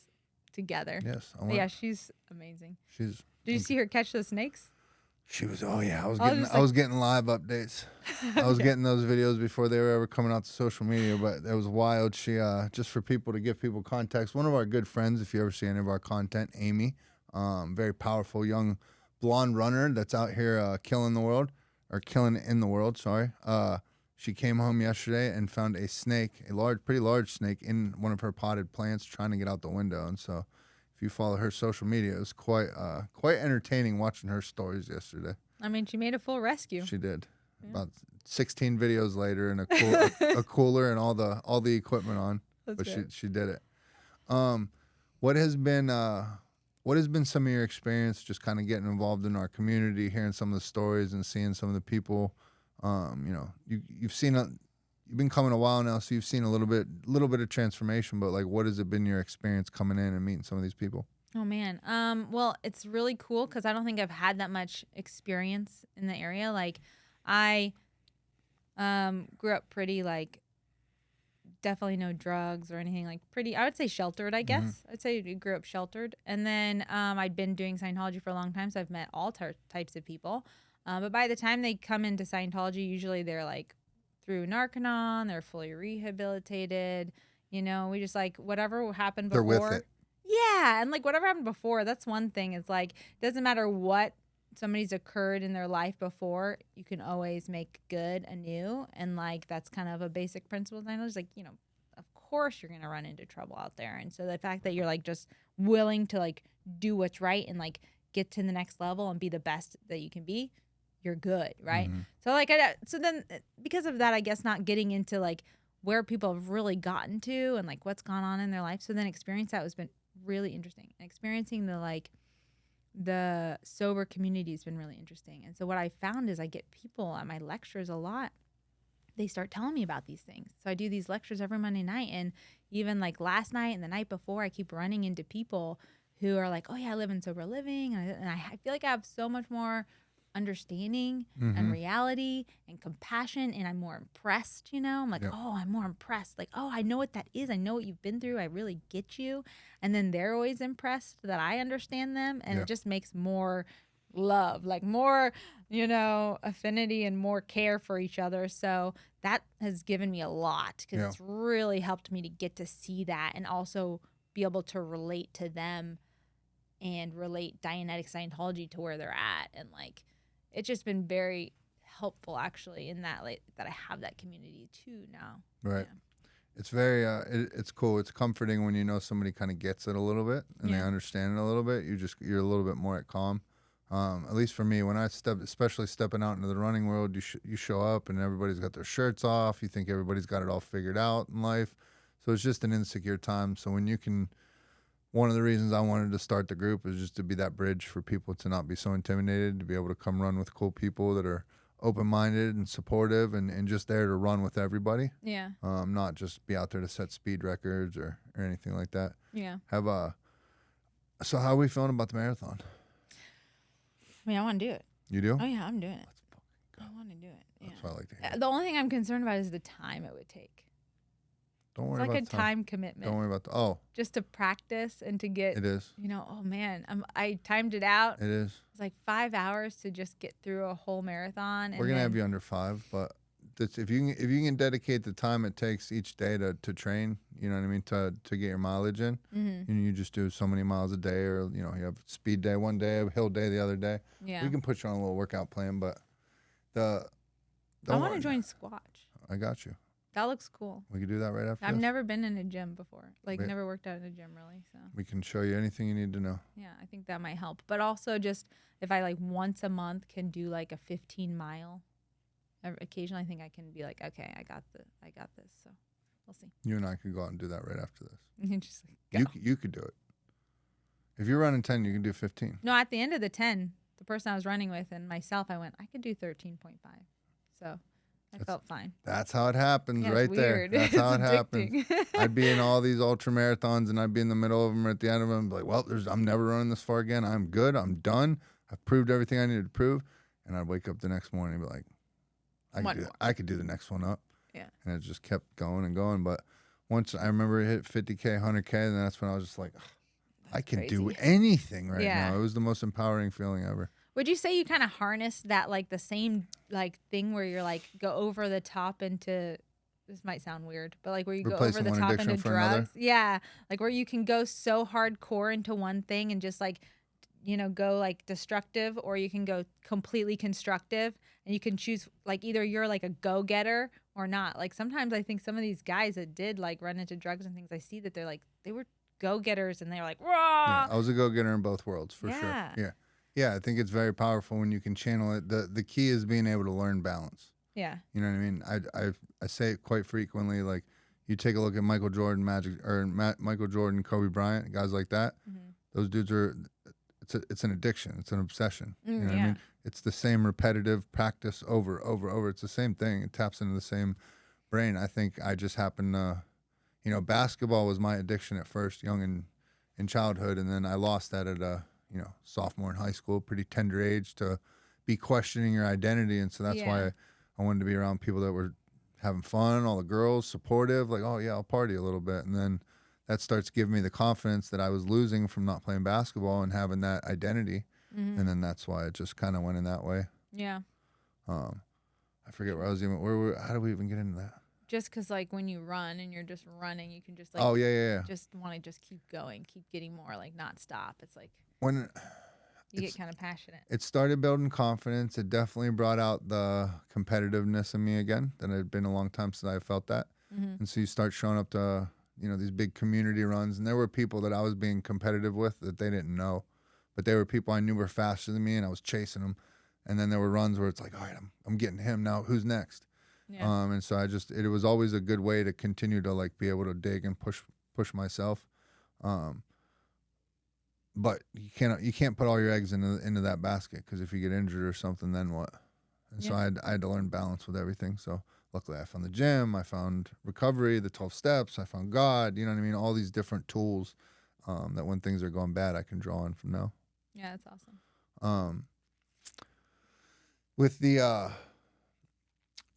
together. Yes. Yeah, she's amazing. Did you see her catch those snakes? She was, oh yeah, I was getting live updates. I was getting those videos before they were ever coming out to social media, but it was wild. She, just for people, to give people context, one of our good friends, if you ever see any of our content, Amy, very powerful young blonde runner that's out here killing in the world, sorry. She came home yesterday and found a snake, pretty large snake, in one of her potted plants trying to get out the window. And so if you follow her social media, it was quite entertaining watching her stories yesterday. I mean, she made a full rescue. She did. Yeah. About 16 videos later, and a cooler and all the equipment on. But she did it. What has been some of your experience just kind of getting involved in our community, hearing some of the stories and seeing some of the people? You've been coming a while now, so you've seen a little bit of transformation, but like, what has it been your experience coming in and meeting some of these people? Oh man. Well, it's really cool because I don't think I've had that much experience in the area. Like, I grew up pretty, like, definitely no drugs or anything, like pretty, I would say sheltered, I guess. Mm-hmm. I'd say we grew up sheltered. And then I'd been doing Scientology for a long time, so I've met all types of people. But by the time they come into Scientology, usually they're like through Narconon, they're fully rehabilitated. You know, we just like whatever happened before. They're with it. Yeah, and like whatever happened before, that's one thing. It's like it doesn't matter what somebody's occurred in their life before, you can always make good anew. And like that's kind of a basic principle. I know it's like, of course you're gonna run into trouble out there. And so the fact that you're like just willing to like do what's right and like get to the next level and be the best that you can be, you're good, right? Mm-hmm. So like so then because of that, I guess not getting into like where people have really gotten to and like what's gone on in their life. So then experience that has been really interesting. And experiencing the sober community has been really interesting. And so what I found is I get people at my lectures a lot. They start telling me about these things. So I do these lectures every Monday night. And even like last night and the night before, I keep running into people who are like, oh yeah, I live in sober living. And I feel like I have so much more understanding and reality and compassion, and I'm more impressed, I'm like, oh, I'm more impressed, like, oh, I know what that is, I know what you've been through, I really get you. And then they're always impressed that I understand them, and it just makes more love, like more affinity and more care for each other. So that has given me a lot, because it's really helped me to get to see that and also be able to relate to them and relate Dianetic Scientology to where they're at. And like it's just been very helpful actually in that, like, that I have that community too now. Right. Yeah. It's very it's cool. It's comforting when you know somebody kind of gets it a little bit and they understand it a little bit. You're a little bit more at calm. At least for me, when I especially stepping out into the running world, you show up and everybody's got their shirts off. You think everybody's got it all figured out in life. So it's just an insecure time. So when you can, one of the reasons I wanted to start the group is just to be that bridge for people to not be so intimidated, to be able to come run with cool people that are open-minded and supportive and just there to run with everybody. Yeah. Not just be out there to set speed records or anything like that. Yeah. So how are we feeling about the marathon? I mean, I want to do it. You do? Oh yeah, I'm doing it. I want to do it. Yeah. That's what I like to hear. The only thing I'm concerned about is the time it would take. Don't It's worry like about a time commitment. Don't worry about just to practice and to get. It is. Oh man, I timed it out. It is. It's like 5 hours to just get through a whole marathon. We're gonna have you under 5, but if you can dedicate the time it takes each day to train, you know what I mean, to get your mileage in, and you just do so many miles a day, or you have speed day one day, a hill day the other day. Yeah. We can put you on a little workout plan, but I want to join Squatch. I got you. That looks cool. We could do that right after I've this. never been in a gym before. Like, never worked out in a gym, really. So We can show you anything you need to know. yeah, I think that might help. But also just if I like once a month can do like a 15-mile, occasionally I think I can be like, okay, I got this. So we'll see. You and I could go out and do that right after this. Just like, go. You could do it. If you're running 10, you can do 15. No, at the end of the 10, the person I was running with and myself, I went, I could do 13.5. So I felt fine. That's how it happens, Yeah, right it's there. weird. That's how it It's happens. addicting. I'd be in all these ultra marathons, and I'd be in the middle of them, or at the end of them, like, well, I'm never running this far again. I'm good. I'm done. I've proved everything I needed to prove. And I'd wake up the next morning and be like, I could do the next one up. Yeah. And it just kept going and going. But once I remember it hit 50K, 100K, then that's when I was just like, I can do anything right now. It was the most empowering feeling ever. Would you say you kind of harnessed that, like the same like thing where you're like go over the top into, this might sound weird, but like where you Replacing go over the one top addiction into for drugs? another? Yeah. Like where you can go so hardcore into one thing and just like, go like destructive, or you can go completely constructive, and you can choose like either you're like a go-getter or not. Like sometimes I think some of these guys that did like run into drugs and things, I see that they were go-getters and they were like, raw. Yeah, I was a go-getter in both worlds for sure. Yeah. Yeah, I think it's very powerful when you can channel it. The key is being able to learn balance. Yeah. You know what I mean? I say it quite frequently. Like, you take a look at Michael Jordan, Michael Jordan, Kobe Bryant, guys like that. Mm-hmm. Those dudes are. It's an addiction. It's an obsession. You know what I mean? It's the same repetitive practice over. It's the same thing. It taps into the same brain. I think I just happen to, basketball was my addiction at first, young in childhood, and then I lost that at a sophomore in high school, pretty tender age, to be questioning your identity. And so that's why I wanted to be around people that were having fun, all the girls, supportive, like, oh yeah, I'll party a little bit. And then that starts giving me the confidence that I was losing from not playing basketball and having that identity. Mm-hmm. And then that's why it just kind of went in that way. Yeah. I forget where I was how did we even get into that? just because like when you run and you're just running, you can just like Oh yeah. just want to just keep going, keep getting more, like not stop. It's like When you get kind of passionate. it started building confidence, it definitely brought out the competitiveness in me again. That it had been a long time since I felt that. Mm-hmm. And so you start showing up to, these big community runs, and there were people that I was being competitive with that they didn't know, but they were people I knew were faster than me, and I was chasing them. And then there were runs where it's like, all right, I'm getting him now. Who's next? Yeah. And so it was always a good way to continue to like be able to dig and push myself. But you can't put all your eggs into that basket, because if you get injured or something, then what? And so I had to learn balance with everything. So luckily I found the gym, I found recovery, the 12 steps, I found God, you know what I mean? All these different tools that when things are going bad, I can draw on from now. Yeah, that's awesome. With the,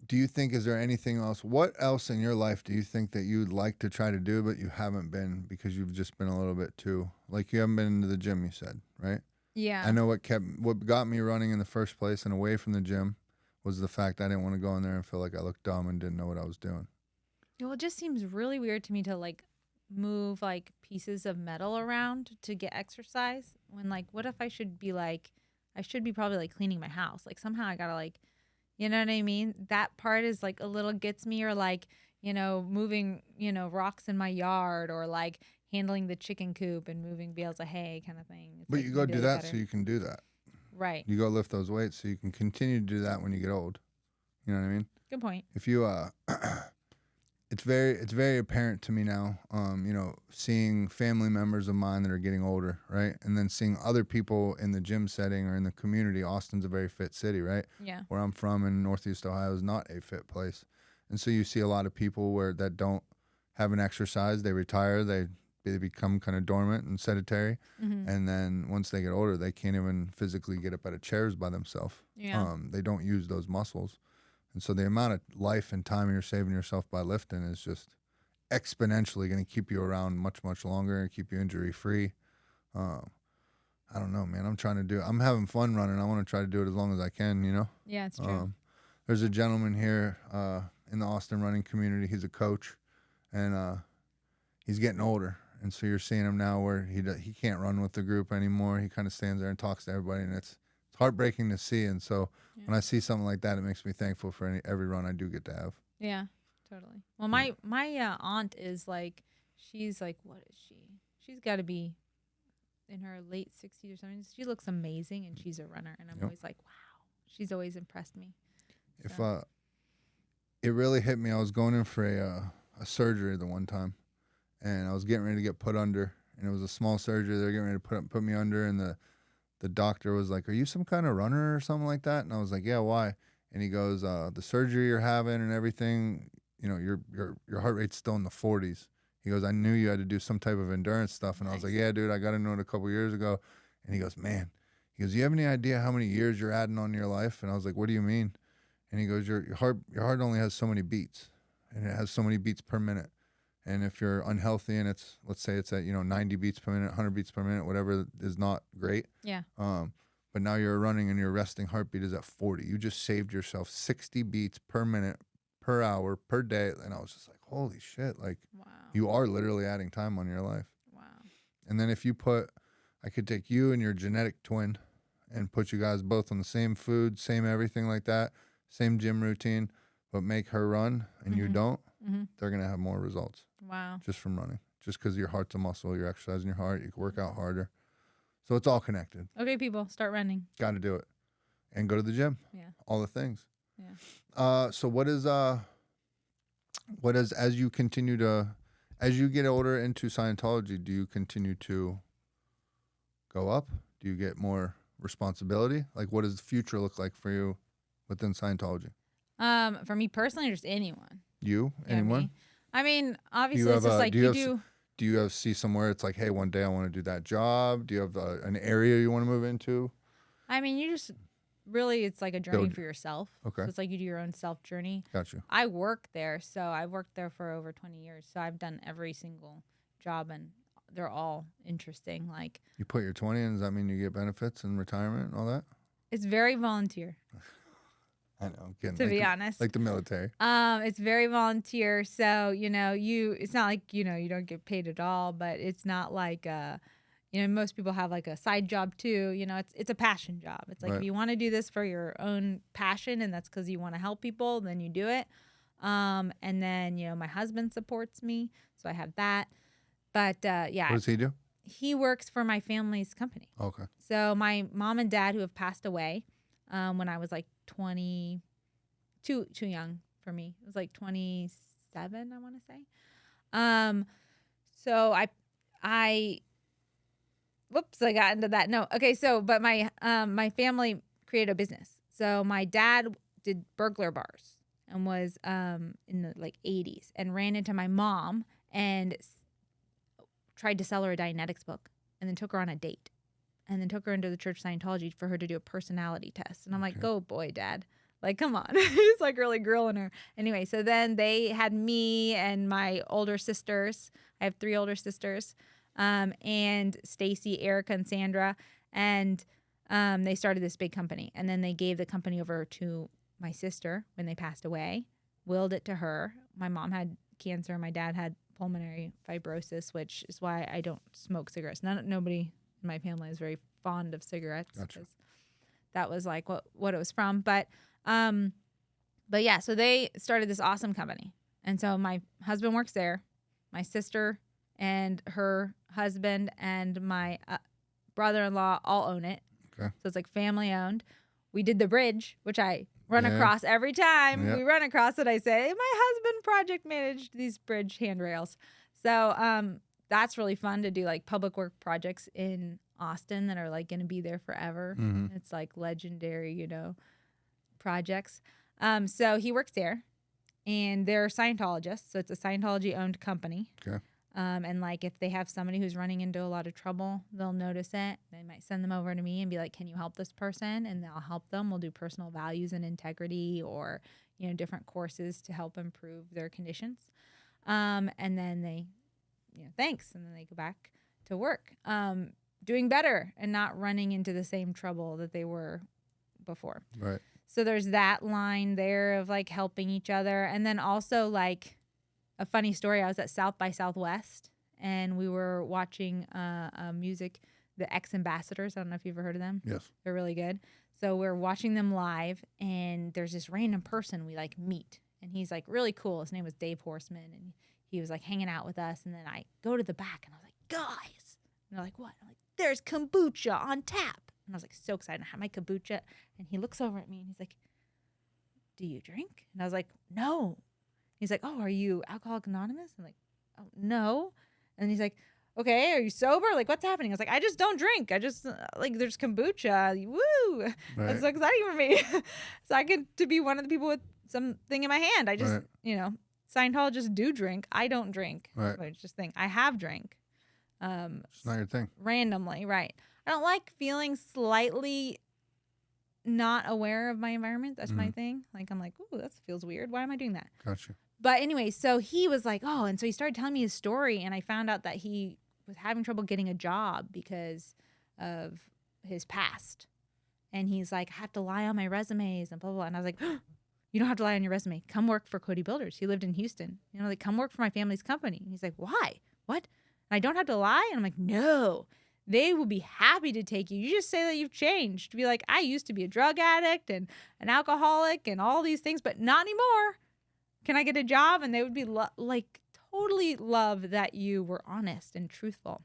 do you think, is there anything else? What else in your life do you think that you'd like to try to do, but you haven't been because you've just been a little bit too, like you haven't been to the gym, you said, right? Yeah. I know what got me running in the first place and away from the gym was the fact I didn't want to go in there and feel like I looked dumb and didn't know what I was doing. Well, it just seems really weird to me to like move like pieces of metal around to get exercise when like what if I should be probably like cleaning my house. Like somehow I gotta like, you know what I mean? That part is like a little gets me, or like, moving, rocks in my yard, or like handling the chicken coop and moving bales of hay kind of thing. It's But like you go maybe, do like, that better. so you can do that. Right. You go lift those weights so you can continue to do that when you get old. You know what I mean? Good point. If you it's very apparent to me now, seeing family members of mine that are getting older, right? And then seeing other people in the gym setting or in the community. Austin's a very fit city, right? Yeah. Where I'm from in Northeast Ohio is not a fit place. And so you see a lot of people that don't have an exercise, they retire, they become kind of dormant and sedentary. Mm-hmm. And then once they get older, they can't even physically get up out of chairs by themselves. Yeah. They don't use those muscles. And so the amount of life and time you're saving yourself by lifting is just exponentially going to keep you around much, much longer and keep you injury free. I don't know, man. I'm having fun running. I want to try to do it as long as I can, Yeah, it's true. There's a gentleman here in the Austin running community. He's a coach, and he's getting older. And so you're seeing him now where he can't run with the group anymore. He kind of stands there and talks to everybody, and it's heartbreaking to see. And so when I see something like that, it makes me thankful for every run I do get to have. Yeah, totally. Well, my aunt is like, she's like, what is she? She's got to be in her late 60s or something. She looks amazing, and she's a runner. And I'm always like, wow. She's always impressed me. If it really hit me, I was going in for a surgery the one time, and I was getting ready to get put under, and it was a small surgery. They were getting ready to put me under, and the doctor was like, "Are you some kind of runner or something like that?" And I was like, "Yeah, why?" And he goes, "The surgery you're having and everything, your heart rate's still in the 40s." He goes, "I knew you had to do some type of endurance stuff." And I was like, "Yeah, dude, I got into it a couple years ago." And he goes, "Man," he goes, "You have any idea how many years you're adding on to your life?" And I was like, "What do you mean?" And he goes, your heart only has so many beats, and it has so many beats per minute. And if you're unhealthy and let's say it's at 90 beats per minute, 100 beats per minute, whatever is not great. Yeah. But now you're running and your resting heartbeat is at 40. You just saved yourself 60 beats per minute, per hour, per day. And I was just like, holy shit! Like, Wow. you are literally adding time on your life. Wow. And then if I could take you and your genetic twin and put you guys both on the same food, same everything like that, same gym routine, but make her run and you don't, they're going to have more results. Wow. Just from running. Just because your heart's a muscle, you're exercising your heart, you can work out harder. So it's all connected. Okay, people, start running. Got to do it. And go to the gym. Yeah. All the things. Yeah. So what is, as you get older into Scientology, do you continue to go up? Do you get more responsibility? Like, what does the future look like for you within Scientology? For me personally, or just anyone? You? Anyone? Me. I mean, obviously, it's just like do you see somewhere it's like, hey, one day I want to do that job? Do you have an area you want to move into? I mean, you just really, it's like a journey for yourself. Okay. So it's like you do your own self journey. Got you. I work there, so I've worked there for over 20 years. So I've done every single job, and they're all interesting. Like, you put your 20 in, does that mean you get benefits and retirement and all that? it's very volunteer. I know. I'm kidding. to be the- honest. Like the military. It's very volunteer. So, it's not like, you don't get paid at all, but it's not like, most people have like a side job too. It's a passion job. It's like, Right. if you want to do this for your own passion and that's because you want to help people, then you do it. And then, my husband supports me. So I have that. But yeah, What does he do? he works for my family's company. Okay. So my mom and dad, who have passed away when I was like 20, too young for me. It was like 27, I want to say. So I whoops, I got into that. No, okay. So, but my family created a business. So my dad did burglar bars and was in the like 80s and ran into my mom and tried to sell her a Dianetics book and then took her on a date and then took her into the Church of Scientology for her to do a personality test. And I'm like, go boy, Dad. Like, come on. He's like really grilling her. Anyway, so then they had me and my older sisters. I have 3 older sisters, and Stacy, Erica, and Sandra. And they started this big company. And then they gave the company over to my sister when they passed away, willed it to her. My mom had cancer. My dad had pulmonary fibrosis, which is why I don't smoke cigarettes. Nobody in my family is very fond of cigarettes. Gotcha. That was like what it was from. But yeah, so they started this awesome company. And so my husband works there. My sister and her husband and my brother-in-law all own it. Okay. So it's like family owned. We did the bridge, which I run Yeah. across every time Yep. we run across it. I say, my husband project managed these bridge handrails. So that's really fun to do like public work projects in Austin that are like going to be there forever. Mm-hmm. It's like legendary, projects. So he works there and they're Scientologists. So it's a Scientology owned company. Okay. And like if they have somebody who's running into a lot of trouble, they'll notice it. They might send them over to me and be like, can you help this person? And I'll help them. We'll do personal values and integrity or, different courses to help improve their conditions. And then they, thanks. And then they go back to work, doing better and not running into the same trouble that they were before. Right. So there's that line there of like helping each other. And then also like a funny story. I was at South by Southwest and we were watching music, the Ex-Ambassadors. I don't know if you've ever heard of them. Yes. They're really good. So we're watching them live and there's this random person we like meet and he's like really cool. His name was Dave Horseman and he was like hanging out with us. And then I go to the back and I was like, guys. And they're like, what? I'm like, there's kombucha on tap. And I was like so excited. I had my kombucha and he looks over at me and he's like, do you drink? And I was like, no. He's like, oh, are you Alcoholics Anonymous? I'm like, oh, no. And he's like, okay, are you sober? Like, what's happening? I was like, I just don't drink. I just, like, there's kombucha. Woo. Right. That's so exciting for me. So I get to be one of the people with something in my hand. I just, Right. Scientologists do drink. I don't drink. Right. I just think I have drank. It's not your thing. Randomly, right. I don't like feeling slightly not aware of my environment. That's my thing. Like, I'm like, ooh, that feels weird. Why am I doing that? Gotcha. But anyway, so he was like, oh, and so he started telling me his story, and I found out that he was having trouble getting a job because of his past. And he's like, I have to lie on my resumes and blah, blah, blah. And I was like, oh, you don't have to lie on your resume. Come work for Cody Builders. He lived in Houston. Like, come work for my family's company. And he's like, why? What? And I don't have to lie? And I'm like, no. They will be happy to take you. You just say that you've changed. To be like, I used to be a drug addict and an alcoholic and all these things, but not anymore. Can I get a job? And they would be totally love that you were honest and truthful.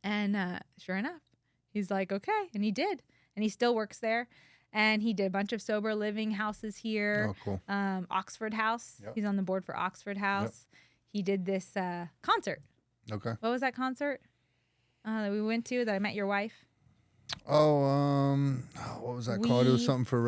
And sure enough, he's like, okay. And he did. And he still works there. And he did a bunch of sober living houses here. Oh, cool. Oxford House. Yep. He's on the board for Oxford House. Yep. He did this concert. Okay. What was that concert that we went to that I met your wife? Oh, what was that called? It was something for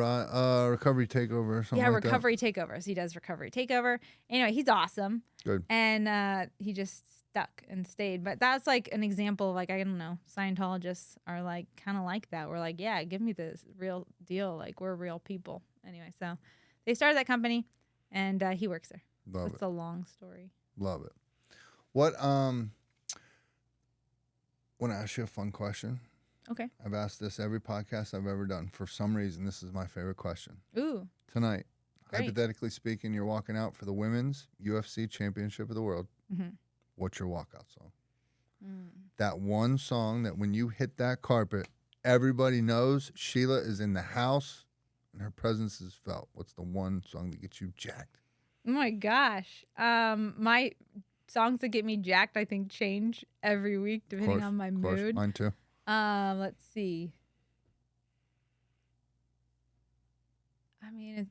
Recovery Takeover or something. Yeah, like Recovery Takeovers. He does Recovery Takeover. Anyway, he's awesome. Good. And he just stuck and stayed. But that's like an example of like, I don't know, Scientologists are like kind of like that. We're like, yeah, give me this real deal. Like, we're real people. Anyway, so they started that company and he works there. Love It's it. a long story. Love it. What want to ask you a fun question. Okay. I've asked this every podcast I've ever done. For some reason, this is my favorite question. Ooh. Tonight, Great. hypothetically speaking, you're walking out for the women's UFC Championship of the World. Mm-hmm. What's your walkout song? That one song that when you hit that carpet, everybody knows Sheila is in the house and her presence is felt. What's the one song that gets you jacked? Oh my gosh. My songs that get me jacked, I think, change every week depending on my mood. Mine too. Let's see. I mean,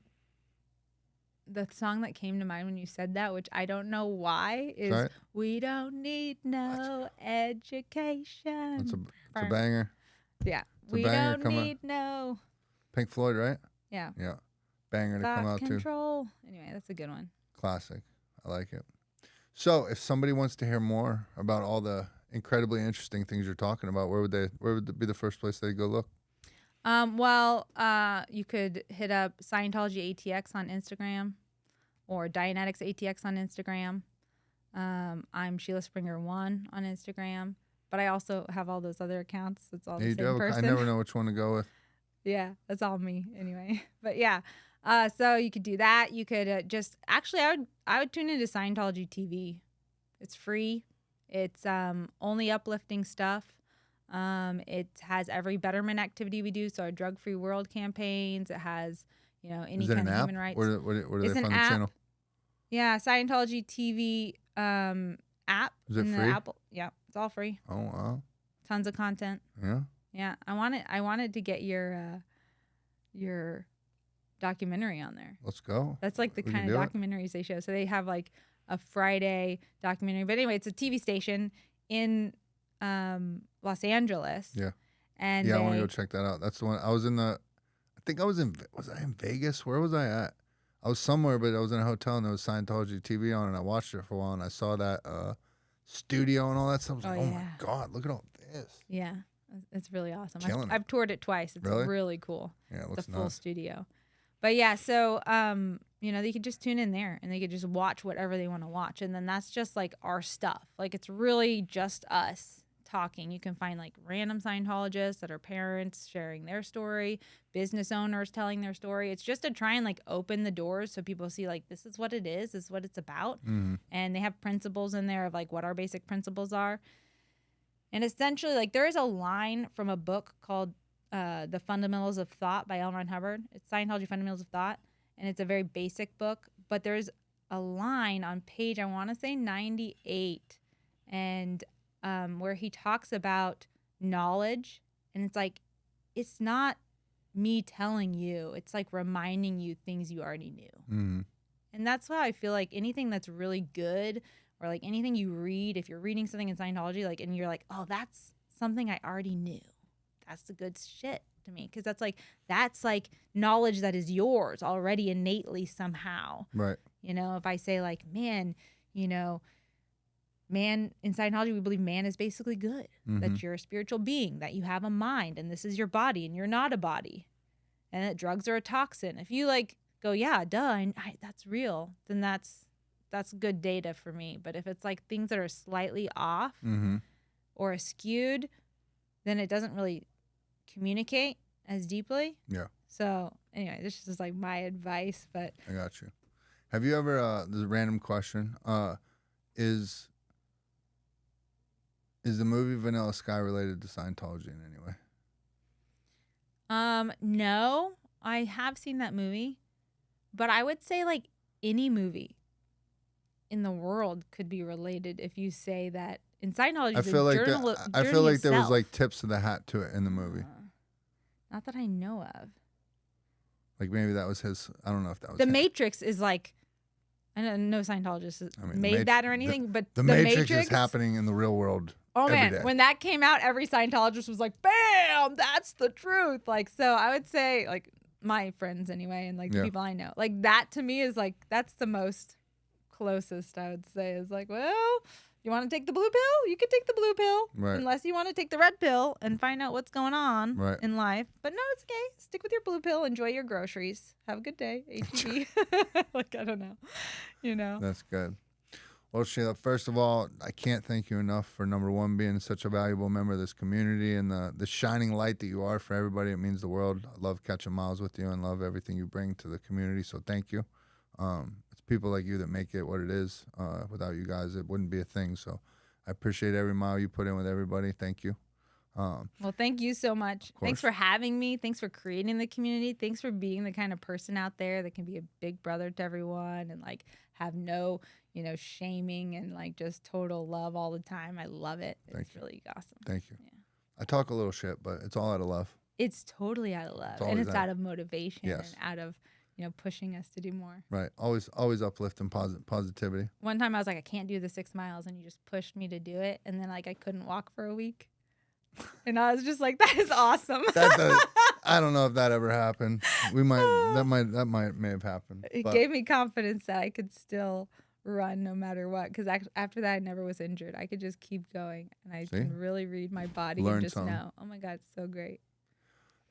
the song that came to mind when you said that, which I don't know why, is Right. "We Don't Need No Education." It's a banger. Yeah. a We banger don't coming- need no. Pink Floyd, right? Yeah. Yeah. Banger to Thought come out too. control. Anyway, that's a good one. Classic. I like it. So, if somebody wants to hear more about all the incredibly interesting things you're talking about, where would be the first place they go look? You could hit up Scientology ATX on Instagram or Dianetics ATX on Instagram. I'm Sheila Springer 1 on Instagram, but I also have all those other accounts. It's all the same person. I never know which one to go with. Yeah, that's all me anyway. But yeah, so you could do that. You could just actually, I would tune into Scientology TV. It's free. It's only uplifting stuff. It has every betterment activity we do. So our drug-free world campaigns. It has any Is it kind an of app? human rights. Where do It's they an find the app. channel? Yeah, Scientology TV app. Is it in the free? Apple. Yeah, it's all free. Oh wow. Tons of content. Yeah. Yeah, I wanted to get your documentary on there. Let's go. That's like the We kind can of do it. documentaries they show. So they have like a Friday documentary. But anyway, it's a TV station in Los Angeles. Yeah. And Yeah, I want to go check that out. That's the one. Was I in Vegas? Where was I at? I was somewhere, but I was in a hotel and there was Scientology TV on, and I watched it for a while, and I saw that studio and all that stuff. I was like, oh my yeah. God, look at all this. Yeah, it's really awesome. Killing it. I've toured it twice. It's Really? really cool. Yeah, it It's looks a full nice. studio. But yeah, so they could just tune in there and they could just watch whatever they want to watch. And then that's just like our stuff. Like it's really just us talking. You can find like random Scientologists that are parents sharing their story, business owners telling their story. It's just to try and like open the doors so people see like this is what it is, this is what it's about. Mm-hmm. And they have principles in there of like what our basic principles are. And essentially, like there is a line from a book called The Fundamentals of Thought by L. Ron Hubbard. It's Scientology Fundamentals of Thought, and it's a very basic book. But there's a line on page, I want to say 98, and where he talks about knowledge. And it's like, it's not me telling you. It's like reminding you things you already knew. Mm-hmm. And that's why I feel like anything that's really good or like anything you read, if you're reading something in Scientology, like, and you're like, oh, that's something I already knew. That's the good shit to me. Cause that's like knowledge that is yours already innately somehow. Right. If I say like, man, man in Scientology, we believe man is basically good, that you're a spiritual being, that you have a mind and this is your body and you're not a body, and that drugs are a toxin. If you like go, yeah, duh, that's real, then that's good data for me. But if it's like things that are slightly off or skewed, then it doesn't really communicate as deeply. Yeah. So anyway, this is just like my advice, but I got you. Have you ever, this is a random question, is the movie Vanilla Sky related to Scientology in any way? No, I have seen that movie, but I would say like any movie in the world could be related if you say that in Scientology. I feel like there was like tips of the hat to it in the movie. Not that I know of. Like maybe that was his. I don't know if that was The him. Matrix is like, I know no Scientologist I mean, made that or anything, but The Matrix is happening in the real world. Oh every man, day. when that came out, every Scientologist was like, "Bam, that's the truth!" Like, so I would say, like my friends anyway, and like the people I know, like that to me is like that's the most closest I would say is like, well, you want to take the blue pill? You can take the blue pill, Right. unless you want to take the red pill and find out what's going on Right. in life. But no, it's okay. Stick with your blue pill. Enjoy your groceries. Have a good day. HEB. Like I don't know, That's good. Well, Sheila, first of all, I can't thank you enough for, number one, being such a valuable member of this community and the shining light that you are for everybody. It means the world. I love catching miles with you and love everything you bring to the community, so thank you. It's people like you that make it what it is. Without you guys, it wouldn't be a thing, so I appreciate every mile you put in with everybody. Thank you. Well, thank you so much. Thanks for having me. Thanks for creating the community. Thanks for being the kind of person out there that can be a big brother to everyone and like have no, shaming and like just total love all the time. I love it. It's really awesome. Thank you. Yeah. I talk a little shit, but it's all out of love. It's totally out of love, and it's out of motivation and out of pushing us to do more. Right. Always uplifting positivity. One time I was like, I can't do the 6 miles, and you just pushed me to do it, and then like I couldn't walk for a week. And I was just like, that is awesome. I don't know if that ever happened. That may have happened. It gave me confidence that I could still run no matter what. Because after that, I never was injured. I could just keep going, and I can really read my body and just know. Oh my God, it's so great.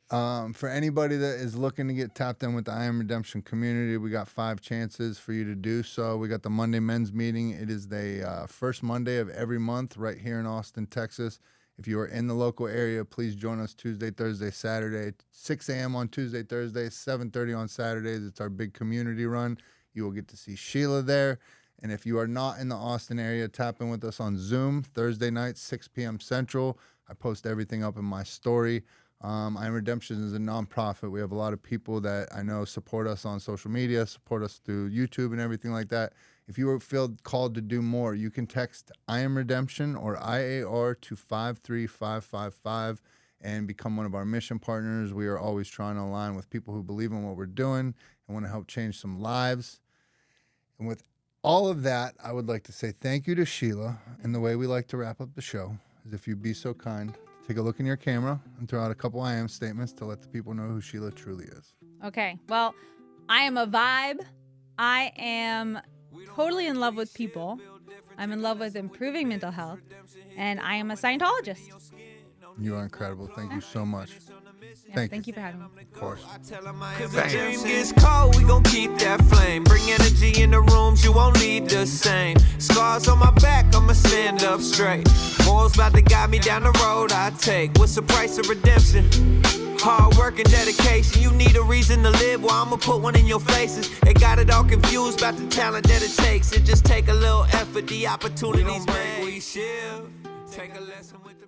For anybody that is looking to get tapped in with the I Am Redemption community, we got 5 chances for you to do so. We got the Monday men's meeting. It is the first Monday of every month right here in Austin, Texas. If you are in the local area, please join us Tuesday, Thursday, Saturday, 6 a.m. on Tuesday, Thursday, 7:30 on Saturdays. It's our big community run. You will get to see Sheila there. And if you are not in the Austin area, tap in with us on Zoom Thursday night, 6 p.m. Central. I post everything up in my story. I Am Redemption is a nonprofit. We have a lot of people that I know support us on social media, support us through YouTube and everything like that. If you feel called to do more, you can text I Am Redemption or IAR to 53555 and become one of our mission partners. We are always trying to align with people who believe in what we're doing and want to help change some lives. And with all of that, I would like to say thank you to Sheila. And the way we like to wrap up the show is if you'd be so kind, take a look in your camera and throw out a couple I am statements to let the people know who Sheila truly is. Okay. Well, I am a vibe. I am totally in love with people. I'm in love with improving mental health. And I am a Scientologist. You are incredible. Thank you so much. Yeah, thank you for having me. Of course. If the dream gets cold, we gon' keep that flame. Bring energy in the rooms, you won't leave the same. Scars on my back, I'ma stand up straight. Morals about to guide me down the road I take. What's the price of redemption? Hard work and dedication. You need a reason to live, well, I'ma put one in your faces. They got it all confused about the talent that it takes. It just take a little effort, the opportunities, man. We shift. Take a lesson with the